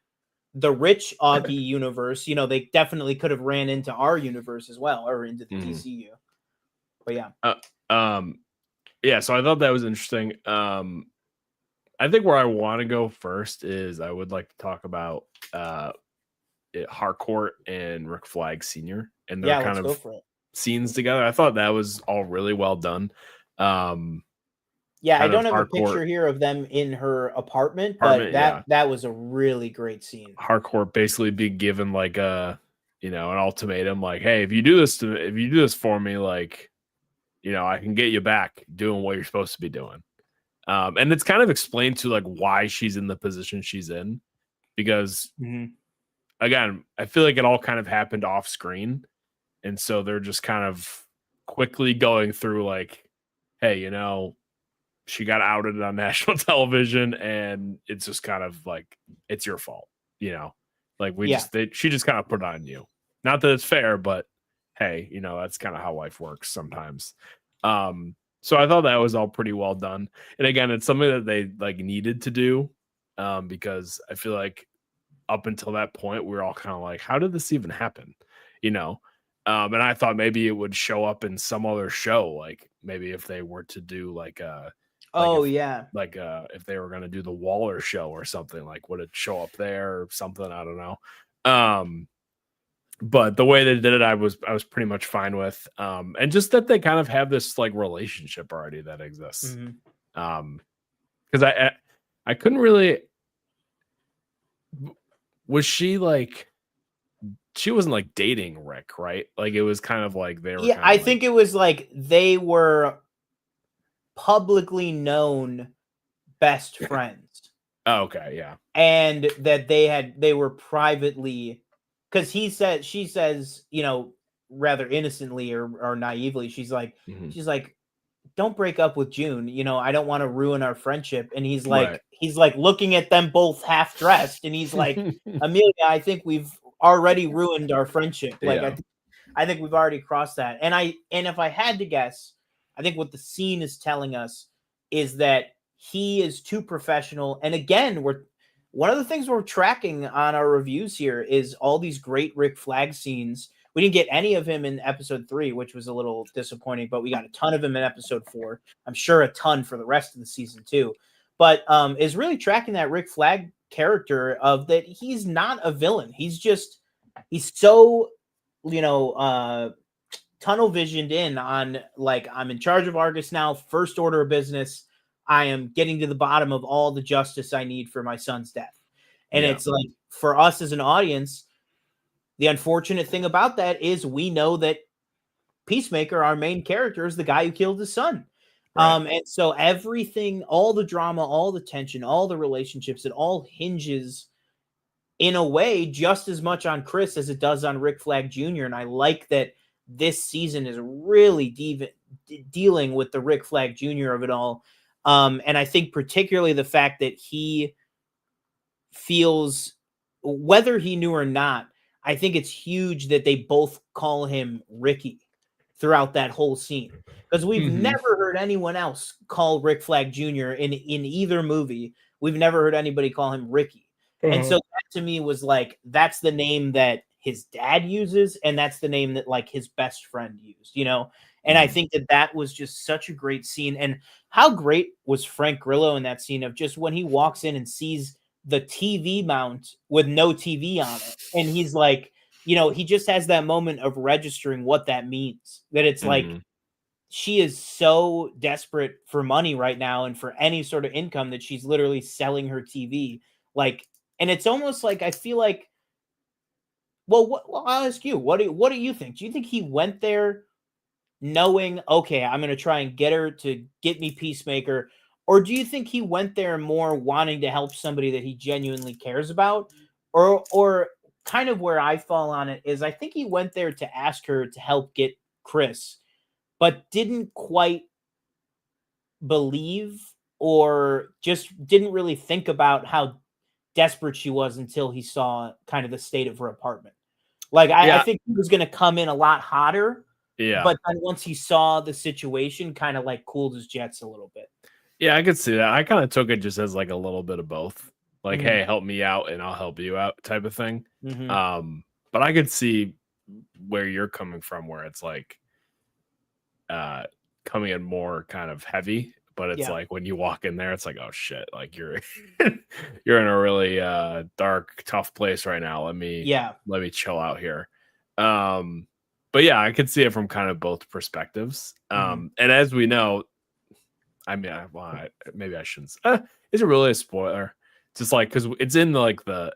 Speaker 1: rich Augie universe, they definitely could have ran into our universe as well, or into the DCU. But yeah.
Speaker 2: Yeah, so I thought that was interesting. I think where I want to go first is I would like to talk about Harcourt and Rick Flag Sr. and their kind of scenes together. I thought that was all really well done.
Speaker 1: Yeah, I don't have a picture here of them in her apartment, but that was a really great scene.
Speaker 2: Harcourt basically being given like an ultimatum, like, hey, if you do this for me, like, I can get you back doing what you're supposed to be doing. And it's kind of explained to like why she's in the position she's in, because again, I feel like it all kind of happened off screen. And so they're just kind of quickly going through like, hey, she got outed on national television, and it's just kind of like, it's your fault, like she just kind of put it on you. Not that it's fair, but hey, that's kind of how life works sometimes. So I thought that was all pretty well done. And again, it's something that they like needed to do, because I feel like up until that point, we were all kind of like, how did this even happen? And I thought maybe it would show up in some other show, like maybe if they were to do like if they were going to do the Waller show or something, like would it show up there or something? I don't know. But the way they did it, I was pretty much fine with. And just that they kind of have this like relationship already that exists. Because I couldn't really. Was she like? She wasn't like dating Rick, right? Like it was kind of like they were.
Speaker 1: Yeah, I think it was like they were publicly known best friends.
Speaker 2: Oh, okay, yeah.
Speaker 1: And that they were privately, because she says, rather innocently or naively, she's like, don't break up with June. I don't want to ruin our friendship. And he's like, looking at them both half dressed, and he's like, Amelia, I think we've already ruined our friendship. Like, I think we've already crossed that. And if I had to guess, I think what the scene is telling us is that he is too professional. And again, one of the things we're tracking on our reviews here is all these great Rick Flag scenes. We didn't get any of him in episode 3, which was a little disappointing, but we got a ton of him in episode 4. I'm sure a ton for the rest of the season too. but is really tracking that Rick Flag character of that he's not a villain. He's so, tunnel visioned in on like, I'm in charge of Argus now, first order of business. I am getting to the bottom of all the justice I need for my son's death. And it's like, for us as an audience, the unfortunate thing about that is we know that Peacemaker, our main character, is the guy who killed his son.
Speaker 2: Right.
Speaker 1: And so everything, all the drama, all the tension, all the relationships, it all hinges in a way just as much on Chris as it does on Rick Flag Jr. And I like that this season is really dealing with the Rick Flag Jr. of it all. And I think particularly the fact that he feels, whether he knew or not, I think it's huge that they both call him Ricky throughout that whole scene, because we've never heard anyone else call Rick Flag Jr. in either movie. We've never heard anybody call him Ricky. And so that to me was like, that's the name that his dad uses, and that's the name that like his best friend used, And I think that was just such a great scene. And how great was Frank Grillo in that scene of just when he walks in and sees the TV mount with no TV on it. And he's like, he just has that moment of registering what that means, that it's like, she is so desperate for money right now and for any sort of income that she's literally selling her TV. Like, and it's almost like, I feel like, well, I'll ask you, what do you think? Do you think he went there knowing, okay, I'm going to try and get her to get me Peacemaker? Or do you think he went there more wanting to help somebody that he genuinely cares about? Or kind of where I fall on it is, I think he went there to ask her to help get Chris, but didn't quite believe, or just didn't really think about how desperate she was until he saw kind of the state of her apartment. Like, I think he was going to come in a lot hotter.
Speaker 2: Yeah.
Speaker 1: But then once he saw the situation, kind of like cooled his jets a little bit.
Speaker 2: Yeah, I could see that. I kind of took it just as like a little bit of both. Like, hey, help me out and I'll help you out type of thing. But I could see where you're coming from, where it's like coming in more kind of heavy. But it's like when you walk in there, it's like, oh shit, like you're you're in a really dark, tough place right now. Let me chill out here. But yeah, I could see it from kind of both perspectives. And as we know, I mean, maybe I shouldn't. Is it really a spoiler? Just like, because it's in the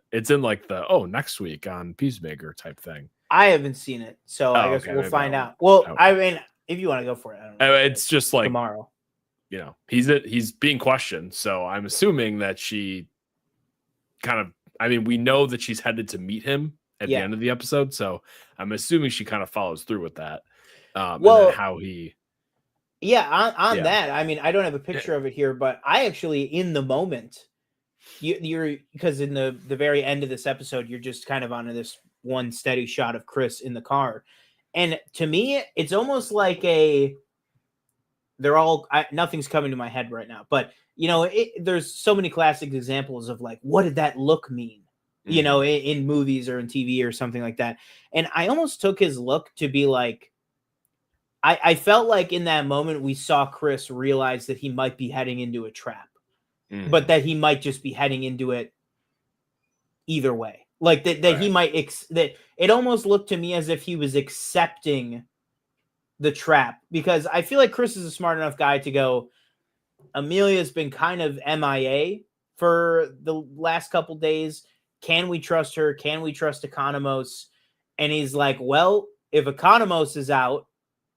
Speaker 2: next week on Peacemaker type thing.
Speaker 1: I haven't seen it, so I guess we'll find out. Well, I mean, if you want to go for it, I don't know.
Speaker 2: It's just like
Speaker 1: tomorrow.
Speaker 2: He's being questioned, so I'm assuming that she kind of. I mean, we know that she's headed to meet him at the end of the episode, so I'm assuming she kind of follows through with that. And then how he.
Speaker 1: Yeah, on that, I mean, I don't have a picture of it here, but I actually, in the moment, you're because in the very end of this episode, you're just kind of on this one steady shot of Chris in the car, and to me, it's almost like nothing's coming to my head right now, but there's so many classic examples of like, what did that look mean? In movies or in TV or something like that, and I almost took his look to be like. I felt like in that moment we saw Chris realize that he might be heading into a trap, but that he might just be heading into it either way. Like that he might that it almost looked to me as if he was accepting the trap, because I feel like Chris is a smart enough guy to go, Amelia's been kind of MIA for the last couple days. Can we trust her? Can we trust Economos? And he's like, well, if Economos is out,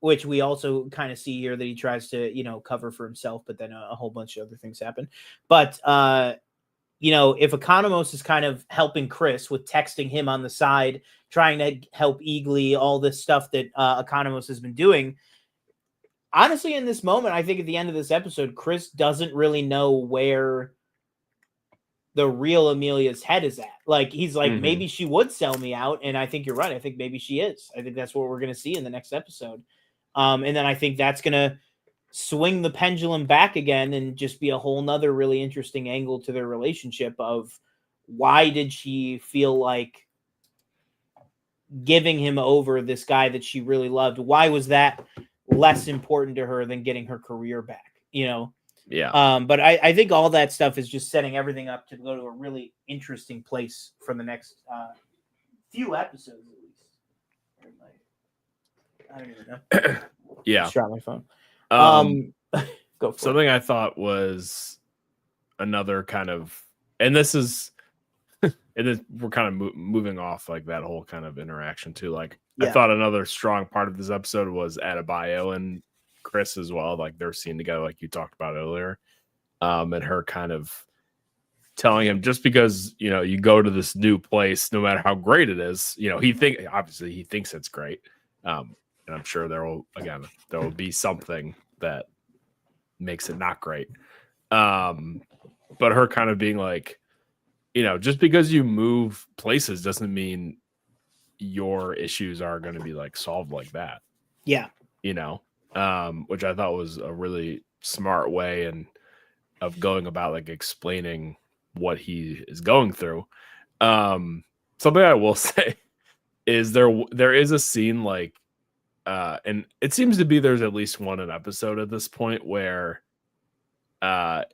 Speaker 1: which we also kind of see here that he tries to, cover for himself, but then a whole bunch of other things happen. But, if Economos is kind of helping Chris with texting him on the side, trying to help Eagly, all this stuff that Economos has been doing, honestly, in this moment, I think at the end of this episode, Chris doesn't really know where the real Amelia's head is at. Like, he's like, maybe she would sell me out. And I think you're right. I think maybe she is. I think that's what we're going to see in the next episode. And then I think that's going to swing the pendulum back again and just be a whole nother really interesting angle to their relationship of why did she feel like giving him over this guy that she really loved? Why was that less important to her than getting her career back?
Speaker 2: Yeah.
Speaker 1: But I think all that stuff is just setting everything up to go to a really interesting place for the next few episodes at least. I don't even know.
Speaker 2: Yeah.
Speaker 1: Just dropped my phone. Go for
Speaker 2: something I thought was another kind of, and this is, and then we're kind of moving off like that whole kind of interaction too. Like I thought another strong part of this episode was Adebayo and Chris as well. Like they're seen together, like you talked about earlier, and her kind of telling him just because you go to this new place, no matter how great it is, obviously he thinks it's great, and I'm sure there will be something that makes it not great. But her kind of being like, just because you move places doesn't mean your issues are going to be like solved like that.
Speaker 1: Yeah.
Speaker 2: Which I thought was a really smart way of going about like explaining what he is going through. Something I will say is there is a scene like, and it seems to be there's at least one an episode at this point where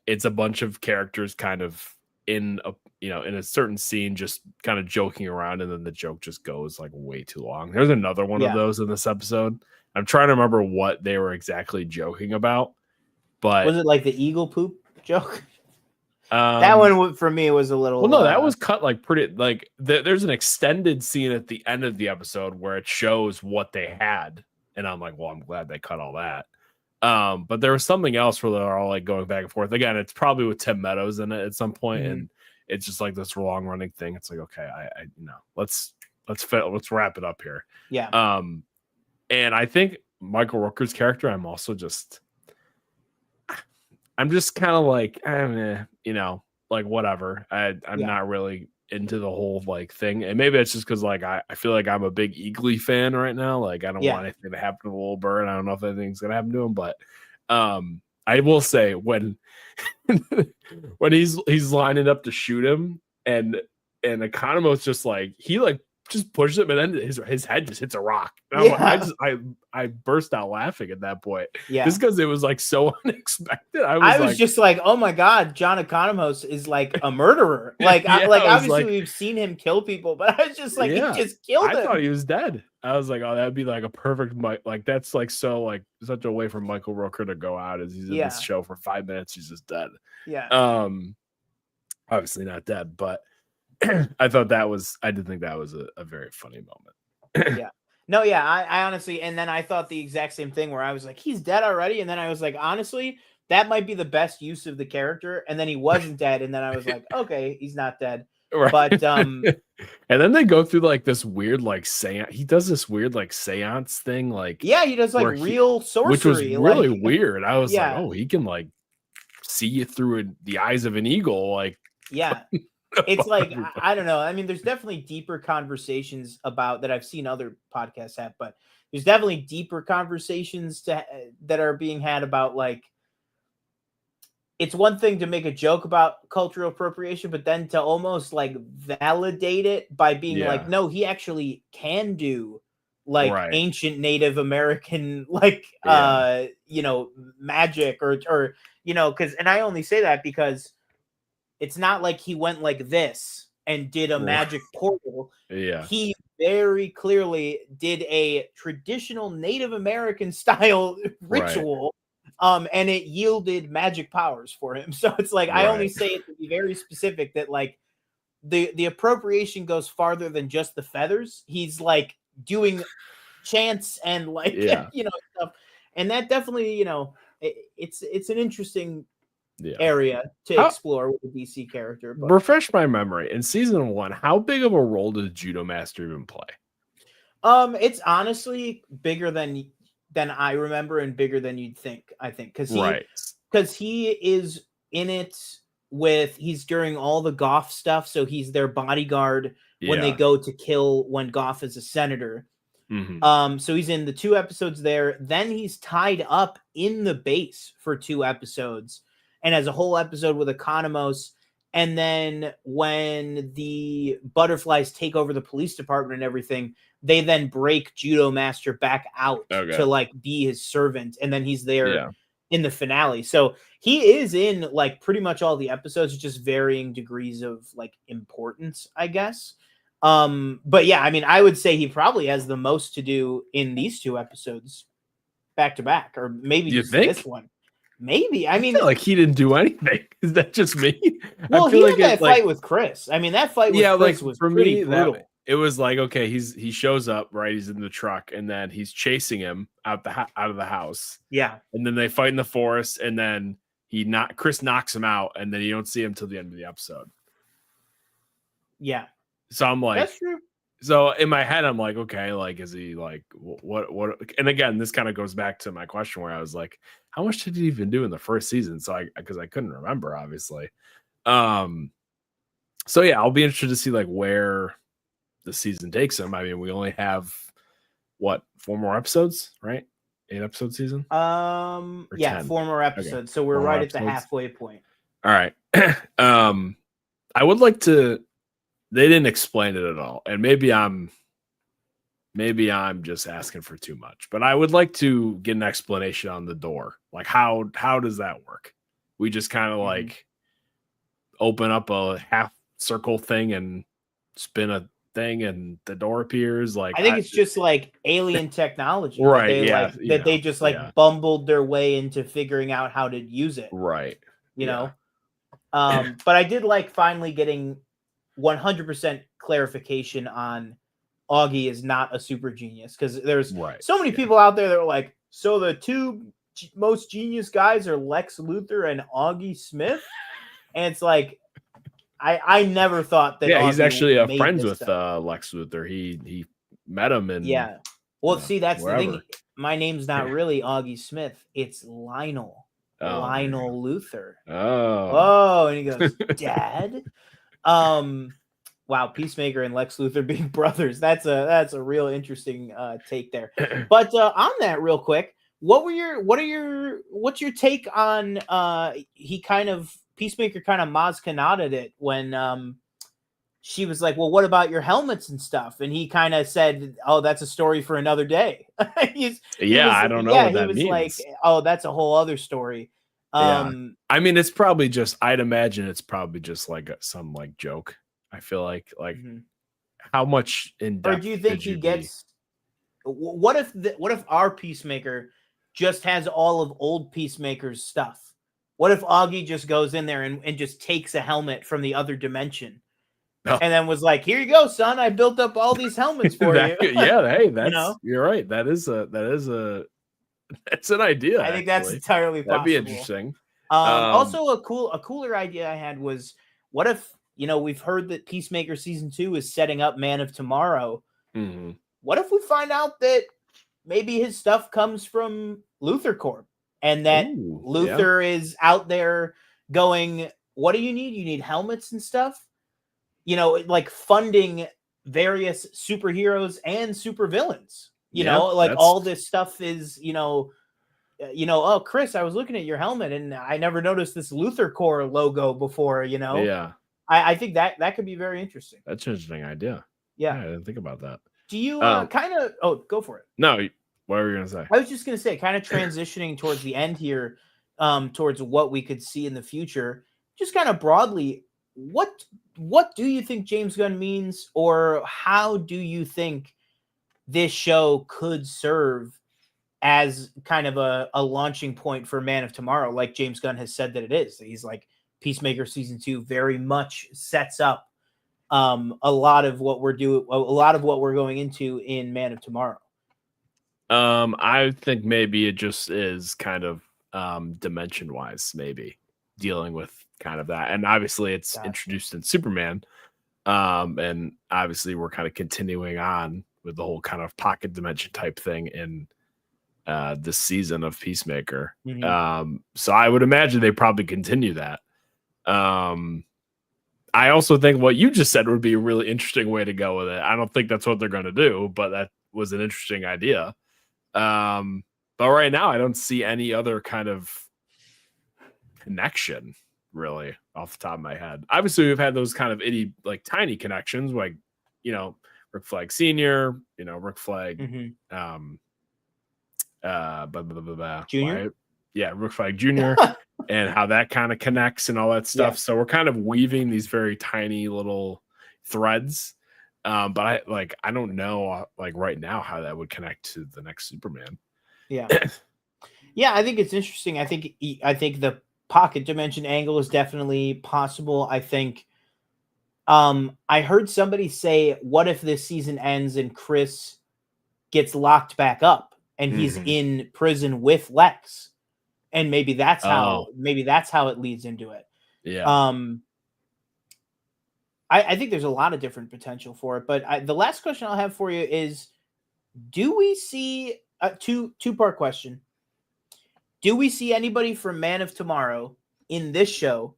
Speaker 2: it's a bunch of characters kind of in a certain scene just kind of joking around, and then the joke just goes like way too long. There's another one of those in this episode. I'm trying to remember what they were exactly joking about, but
Speaker 1: was it like the eagle poop joke? That one for me was a little.
Speaker 2: Well, no, that was cut like pretty. Like there's an extended scene at the end of the episode where it shows what they had, and I'm like, well, I'm glad they cut all that. But there was something else where they're all like going back and forth. Again, it's probably with Tim Meadows in it at some point, and it's just like this long running thing. It's like, okay, let's wrap it up here.
Speaker 1: Yeah.
Speaker 2: And I think Michael Rooker's character, I'm just kind of like, like whatever. I'm not really into the whole like thing, and maybe it's just because like I feel like I'm a big Eagly fan right now. Like I don't want anything to happen to the little bird. I don't know if anything's gonna happen to him, but I will say when he's lining up to shoot him, and Economos just like he like just pushes him, and then his head just hits a rock. And I burst out laughing at that point.
Speaker 1: Yeah,
Speaker 2: just because it was like so unexpected.
Speaker 1: I was just like, oh my god, John Economos is like a murderer. Like, obviously we've seen him kill people, but I was just like, he just killed him.
Speaker 2: I thought he was dead. I was like, oh, that'd be like a perfect like that's like so like such a way for Michael Rooker to go out as he's in this show for 5 minutes. He's just dead.
Speaker 1: Yeah.
Speaker 2: Obviously not dead, but I did think that was a very funny moment.
Speaker 1: Yeah. No, yeah, I honestly, and then I thought the exact same thing where I was like, he's dead already. And then I was like, honestly, that might be the best use of the character. And then he wasn't dead. And then I was like, okay, he's not dead. Right. But
Speaker 2: and then they go through like this weird like seance. He does this weird like seance thing, like
Speaker 1: he does like real sorcery,
Speaker 2: which was really weird. I was like, oh, he can like see you through the eyes of an eagle, like
Speaker 1: It's like, I don't know. I mean, there's definitely deeper conversations about that I've seen other podcasts have, but there's definitely deeper conversations that are being had about like, it's one thing to make a joke about cultural appropriation, but then to almost like validate it by being like, no, he actually can do like ancient Native American, like, magic or, cause, and I only say that because it's not like he went like this and did a magic portal.
Speaker 2: Yeah.
Speaker 1: He very clearly did a traditional Native American style ritual. And it yielded magic powers for him. So it's like, I only say it to be very specific that like the appropriation goes farther than just the feathers. He's like doing chants and like, stuff. And that definitely, it's an interesting area to explore with a DC character. But
Speaker 2: refresh my memory. In season 1, how big of a role did Judo Master even play?
Speaker 1: It's honestly bigger than I remember and bigger than you'd think. I think because he is in it he's during all the Goff stuff, so he's their bodyguard when they go to kill when Goff is a senator. So he's in the 2 episodes there. Then he's tied up in the base for 2 episodes. And as a whole episode with Economos. And then when the butterflies take over the police department and everything, they then break Judo Master back out to like be his servant. And then he's there in the finale. So he is in like pretty much all the episodes, just varying degrees of like importance, I guess. But yeah, I mean, I would say he probably has the most to do in these 2 episodes back to back, or maybe
Speaker 2: You
Speaker 1: just
Speaker 2: think?
Speaker 1: this one. Maybe. I mean,
Speaker 2: feel like he didn't do anything. Is that just me?
Speaker 1: well,
Speaker 2: I feel
Speaker 1: he
Speaker 2: like
Speaker 1: had that fight with Chris. I mean, that fight with Chris was
Speaker 2: for
Speaker 1: pretty
Speaker 2: me,
Speaker 1: brutal.
Speaker 2: it was like, okay, he shows up, right? He's in the truck, and then he's chasing him out of the house.
Speaker 1: Yeah.
Speaker 2: And then they fight in the forest, and then Chris knocks him out, and then you don't see him till the end of the episode.
Speaker 1: Yeah.
Speaker 2: So I'm like,
Speaker 1: that's true.
Speaker 2: So in my head, I'm like, okay, like, is he like what? And again, this kind of goes back to my question where I was like, how much did he even do in the first season? So because I couldn't remember, obviously. So yeah, I'll be interested to see like where the season takes him. I mean, we only have 4 more episodes, right? 8-episode season.
Speaker 1: Or yeah,
Speaker 2: 10?
Speaker 1: 4 more episodes. Okay. So we're right at the halfway point.
Speaker 2: All right. I would like to. They didn't explain it at all, and maybe I'm just asking for too much. But I would like to get an explanation on the door. Like how does that work? We just kind of like open up a half circle thing and spin a thing, and the door appears. Like
Speaker 1: I think it's just like alien technology,
Speaker 2: right?
Speaker 1: That they just like bumbled their way into figuring out how to use it,
Speaker 2: right?
Speaker 1: You know. But I did like finally getting 100% clarification on Augie is not a super genius, because there's so many people out there that are like, so the 2 most genius guys are Lex Luthor and Augie Smith, and it's like I never thought that.
Speaker 2: Yeah, he's
Speaker 1: Augie
Speaker 2: actually friends with Lex Luthor. He met him in
Speaker 1: Well, see, that's
Speaker 2: wherever.
Speaker 1: the thing. My name's not really Augie Smith. It's Lionel. Lionel Luthor. Oh, and he goes, Dad. Wow, Peacemaker and Lex Luthor being brothers. That's a real interesting take there. But on that, real quick, what's your take on Peacemaker kind of Maz Kanata'd it when she was like, well, what about your helmets and stuff? And he kind of said, oh, that's a story for another day.
Speaker 2: I don't know what that means.
Speaker 1: Like, oh, that's a whole other story.
Speaker 2: I mean, it's probably just, I'd imagine it's probably just like some like joke. I feel like how much in depth.
Speaker 1: Or do you think he gets? What if our Peacemaker just has all of old Peacemaker's stuff? What if Augie just goes in there and just takes a helmet from the other dimension, and then was like, "Here you go, son. I built up all these helmets for you."
Speaker 2: Hey, that's you're right. That's an idea.
Speaker 1: I think that's entirely possible.
Speaker 2: That'd be interesting.
Speaker 1: Also, a cooler idea I had was, what if, we've heard that Peacemaker season 2 is setting up Man of Tomorrow.
Speaker 2: Mm-hmm.
Speaker 1: What if we find out that maybe his stuff comes from Luthor Corp, and that Luthor is out there going, what do you need? You need helmets and stuff? Like funding various superheroes and supervillains. All this stuff is, oh, Chris, I was looking at your helmet and I never noticed this Luthor Corps logo before,
Speaker 2: Yeah.
Speaker 1: I think that could be very interesting.
Speaker 2: That's an interesting idea.
Speaker 1: Yeah.
Speaker 2: I didn't think about that.
Speaker 1: Do you go for it.
Speaker 2: No, what were you going to say?
Speaker 1: I was just going to say, kind of transitioning towards the end here, towards what we could see in the future, just kind of broadly, what do you think James Gunn means, or how do you think this show could serve as kind of a launching point for Man of Tomorrow, like James Gunn has said that it is? He's like, Peacemaker season 2 very much sets up a lot of what we're going into in Man of Tomorrow.
Speaker 2: I think maybe it just is kind of dimension wise, maybe dealing with kind of that, and obviously it's introduced in Superman, and obviously we're kind of continuing on with the whole kind of pocket dimension type thing in this season of Peacemaker.
Speaker 1: Mm-hmm.
Speaker 2: So I would imagine they probably continue that. I also think what you just said would be a really interesting way to go with it. I don't think that's what they're going to do, but that was an interesting idea. But right now I don't see any other kind of connection really off the top of my head. Obviously we've had those kind of tiny connections, like, Rick Flag Senior, Rick Flag,
Speaker 1: Junior?
Speaker 2: Rick Flag Jr. and how that kind of connects and all that stuff.
Speaker 1: Yeah.
Speaker 2: So we're kind of weaving these very tiny little threads. But I don't know like right now how that would connect to the next Superman.
Speaker 1: Yeah. Yeah, I think it's interesting. I think the pocket dimension angle is definitely possible. I think I heard somebody say, what if this season ends and Chris gets locked back up and he's in prison with Lex? And maybe that's how it leads into it.
Speaker 2: Yeah.
Speaker 1: I think there's a lot of different potential for it. But the last question I'll have for you is, do we see a two-part question? Do we see anybody from Man of Tomorrow in this show?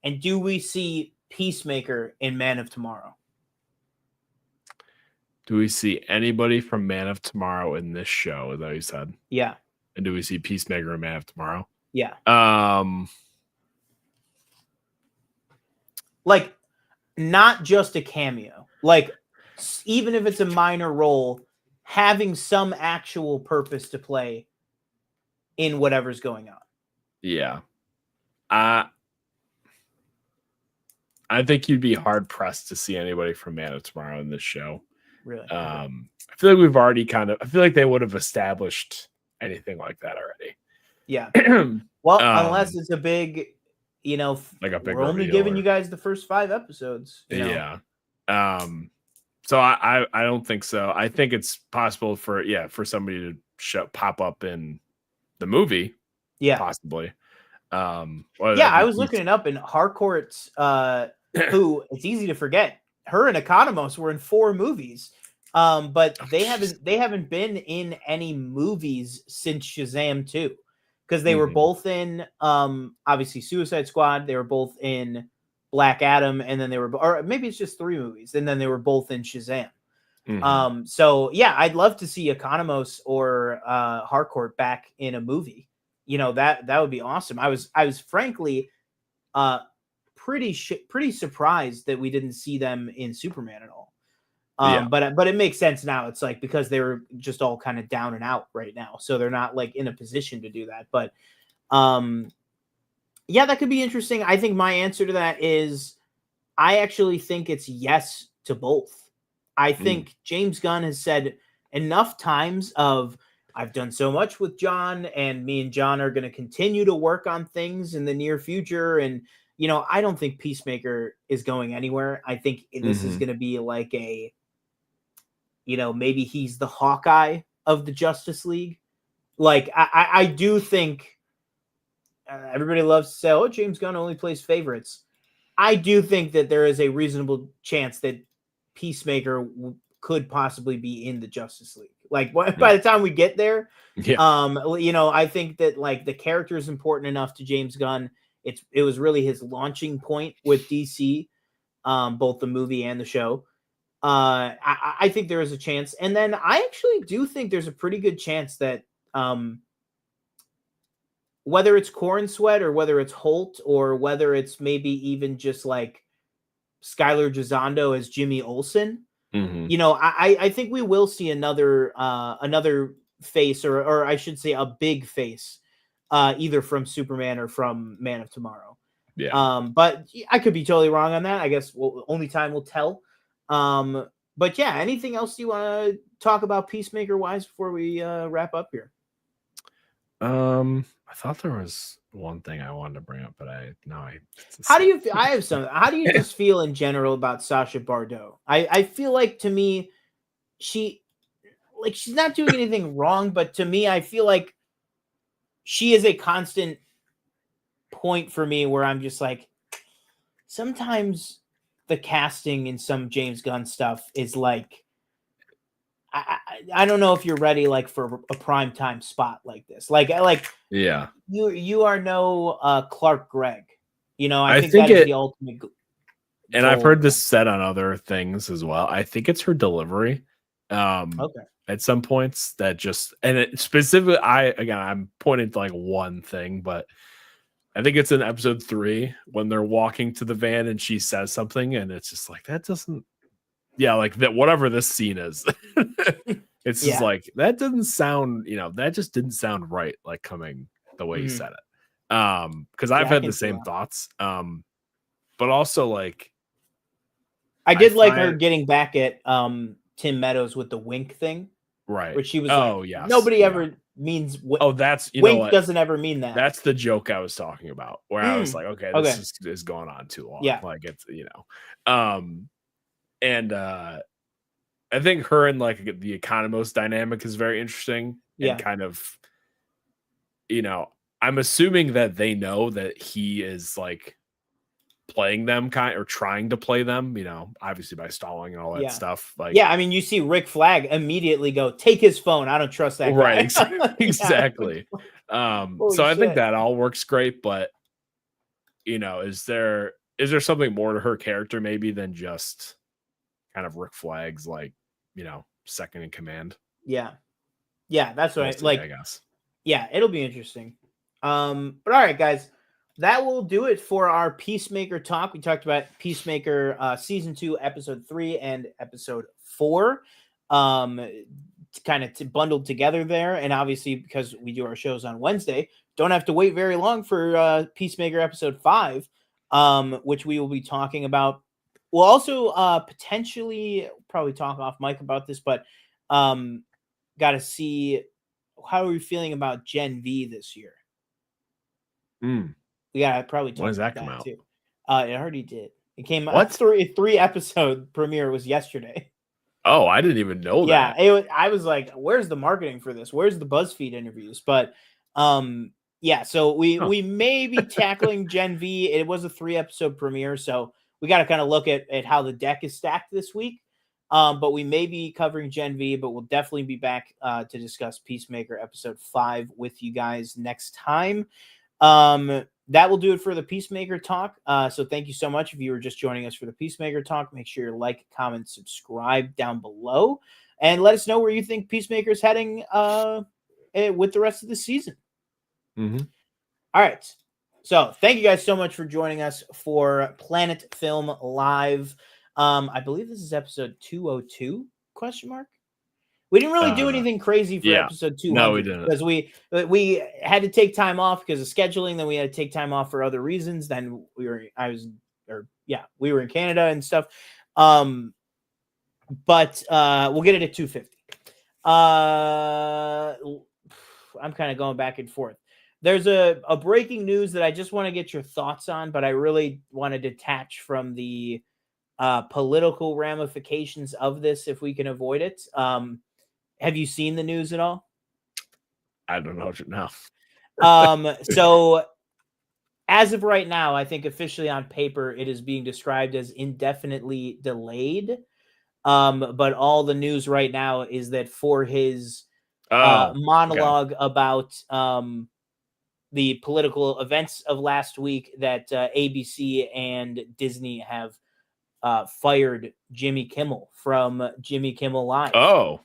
Speaker 1: And do we see Peacemaker in Man of Tomorrow?
Speaker 2: Do we see anybody from Man of Tomorrow in this show? Is that what you said?
Speaker 1: Yeah.
Speaker 2: And do we see Peacemaker in Man of Tomorrow?
Speaker 1: Yeah. Like, not just a cameo. Like, even if it's a minor role, having some actual purpose to play in whatever's going on.
Speaker 2: Yeah. I think you'd be hard pressed to see anybody from Man of Tomorrow in this show.
Speaker 1: Really?
Speaker 2: I feel like we've already I feel like they would have established anything like that already.
Speaker 1: Yeah. Well, unless it's a big,
Speaker 2: like a big
Speaker 1: we're only
Speaker 2: reveal
Speaker 1: giving you guys the first 5 episodes.
Speaker 2: Yeah. So I don't think so. I think it's possible for somebody to pop up in the movie.
Speaker 1: Yeah.
Speaker 2: Possibly.
Speaker 1: I was looking it up, and Harcourt's who, it's easy to forget, her and Economos were in 4 movies. But they haven't been in any movies since Shazam 2. Because they were both in obviously Suicide Squad, they were both in Black Adam, and then or maybe it's just 3 movies, and then they were both in Shazam. So yeah, I'd love to see Economos or Harcourt back in a movie. That would be awesome. I was frankly pretty surprised that we didn't see them in Superman at all. But it makes sense now. It's like because they were just all kind of down and out right now, so they're not like in a position to do that. But that could be interesting. I think my answer to that is I actually think it's yes to both. I think James Gunn has said enough times of, I've done so much with John, and me and John are going to continue to work on things in the near future. And, I don't think Peacemaker is going anywhere. I think this is going to be like a, maybe he's the Hawkeye of the Justice League. Like, I do think everybody loves to say, oh, James Gunn only plays favorites. I do think that there is a reasonable chance that Peacemaker could possibly be in the Justice League. Like, by the time we get there, I think that like the character is important enough to James Gunn. It was really his launching point with DC, both the movie and the show. I think there is a chance. And then I actually do think there's a pretty good chance that whether it's Corn Sweat or whether it's Holt or whether it's maybe even just like Skylar Gisondo as Jimmy Olsen, I think we will see another face or I should say a big face, either from Superman or from Man of Tomorrow.
Speaker 2: Yeah.
Speaker 1: But I could be totally wrong on that. I guess only time will tell. But yeah, anything else you want to talk about Peacemaker wise before we wrap up here?
Speaker 2: I thought there was one thing I wanted to bring up, but I
Speaker 1: have some. How do you just feel in general about Sacha Bardot? I feel like, to me, she's not doing anything wrong, but to me, I feel like she is a constant point for me where I'm just like, sometimes the casting in some James Gunn stuff is like, I don't know if you're ready like for a primetime spot like this. Yeah, you are no Clark Gregg. I think that is the ultimate goal.
Speaker 2: And I've heard this said on other things as well. I think it's her delivery.
Speaker 1: Okay.
Speaker 2: At some points that just, and it specifically, I'm pointing to like one thing, but I think it's in episode 3 when they're walking to the van and she says something and it's just like, that doesn't, like that, whatever this scene is, it's just like, that doesn't sound, that just didn't sound right. Like coming the way you
Speaker 1: Mhm.
Speaker 2: said it. Because I've
Speaker 1: I
Speaker 2: had
Speaker 1: can
Speaker 2: the
Speaker 1: see
Speaker 2: same
Speaker 1: that.
Speaker 2: thoughts. But also like
Speaker 1: I did like her
Speaker 2: find-
Speaker 1: getting back at Tim Meadows with the wink thing,
Speaker 2: right.
Speaker 1: where she was
Speaker 2: Oh,
Speaker 1: like,
Speaker 2: yes.
Speaker 1: nobody
Speaker 2: Yeah.
Speaker 1: ever means
Speaker 2: Oh, that's
Speaker 1: wink doesn't ever mean that.
Speaker 2: That's the joke I was talking about, where I was like, okay,
Speaker 1: Okay.
Speaker 2: this is going on too long.
Speaker 1: Yeah.
Speaker 2: Like it's and I think her and like the Economos dynamic is very interesting.
Speaker 1: Yeah.
Speaker 2: And kind of, I'm assuming that they know that he is like playing them or trying to play them, obviously by stalling and all that stuff. Like,
Speaker 1: yeah, I mean, you see Rick Flag immediately go, take his phone. I don't trust that guy.
Speaker 2: Right. Exactly. So I think that all works great, but is there something more to her character maybe than just kind of Rick Flag's like, second in command?
Speaker 1: Yeah, that's what
Speaker 2: I guess.
Speaker 1: Yeah, it'll be interesting. But all right, guys, that will do it for our Peacemaker talk. We talked about Peacemaker season 2, episode 3 and episode 4. Kind of bundled together there, and obviously because we do our shows on Wednesday, don't have to wait very long for Peacemaker episode 5, which we will be talking about. We'll also potentially probably talk off mic about this, but got to see how are we feeling about Gen V this year. We gotta probably talk
Speaker 2: when does that
Speaker 1: about
Speaker 2: come
Speaker 1: that
Speaker 2: out?
Speaker 1: too. It already did. It came out.
Speaker 2: What?
Speaker 1: 3 episode premiere was yesterday.
Speaker 2: Oh, I didn't even know that.
Speaker 1: I was like, where's the marketing for this? Where's the BuzzFeed interviews? But so we may be tackling Gen V. It was a 3 episode premiere, so we got to kind of look at how the deck is stacked this week. But we may be covering Gen V, but we'll definitely be back to discuss Peacemaker episode 5 with you guys next time. That will do it for the Peacemaker talk. So thank you so much. If you were just joining us for the Peacemaker talk, make sure you like, comment, subscribe down below, and let us know where you think Peacemaker is heading with the rest of the season.
Speaker 2: Mm-hmm.
Speaker 1: All right. So thank you guys so much for joining us for Planet Film Live. I believe this is episode 202 ? We didn't really do anything crazy for episode 200.
Speaker 2: No, we didn't.
Speaker 1: Because we had to take time off because of scheduling. Then we had to take time off for other reasons. Then we were in Canada and stuff. But we'll get it at 250. I'm kind of going back and forth. There's a breaking news that I just want to get your thoughts on, but I really want to detach from the political ramifications of this if we can avoid it. Have you seen the news at all?
Speaker 2: I don't know. No.
Speaker 1: So as of right now, I think officially on paper, it is being described as indefinitely delayed. But all the news right now is that for his monologue about the political events of last week, that ABC and Disney have fired Jimmy Kimmel from Jimmy Kimmel Live.
Speaker 2: Oh.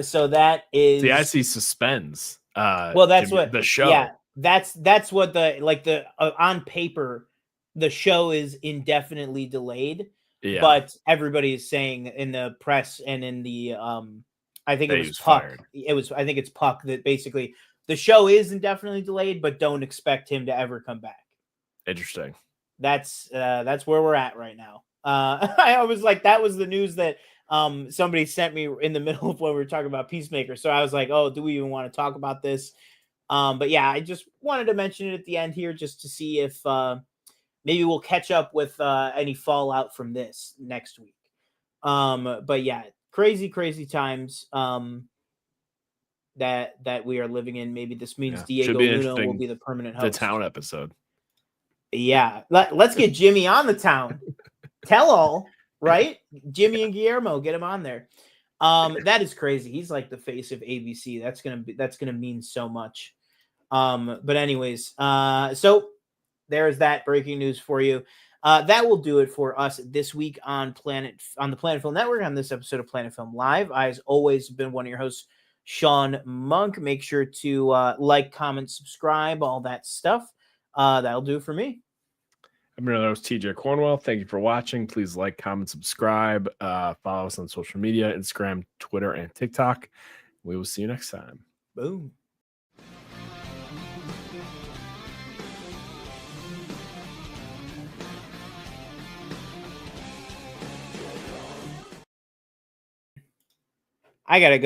Speaker 1: So that is.
Speaker 2: See, I see suspends.
Speaker 1: Well, that's
Speaker 2: Jimmy,
Speaker 1: what
Speaker 2: the show.
Speaker 1: Yeah, that's what the on paper, the show is indefinitely delayed. Yeah. But everybody is saying in the press and in the I think it was Puck. Fired. I think it's Puck that basically the show is indefinitely delayed, but don't expect him to ever come back.
Speaker 2: Interesting.
Speaker 1: That's where we're at right now. I was like, that was the news that somebody sent me in the middle of when we were talking about Peacemaker. So I was like, oh, do we even want to talk about this? But yeah, I just wanted to mention it at the end here just to see if maybe we'll catch up with any fallout from this next week. But yeah, crazy times that we are living in. Maybe this means Diego Luna will be the permanent host.
Speaker 2: The Town episode.
Speaker 1: Yeah, let's get Jimmy on the Town. Tell all, right? Jimmy and Guillermo, get him on there. That is crazy. He's like the face of ABC. That's gonna mean so much. But anyways, so there's that breaking news for you. That will do it for us this week on the Planet Film Network on this episode of Planet Film Live. I, as always, have been one of your hosts, Sean Monk. Make sure to like, comment, subscribe, all that stuff. That'll do it for me.
Speaker 2: I'm your host, TJ Cornwell. Thank you for watching. Please like, comment, subscribe. Follow us on social media, Instagram, Twitter, and TikTok. We will see you next time.
Speaker 1: Boom. I gotta go.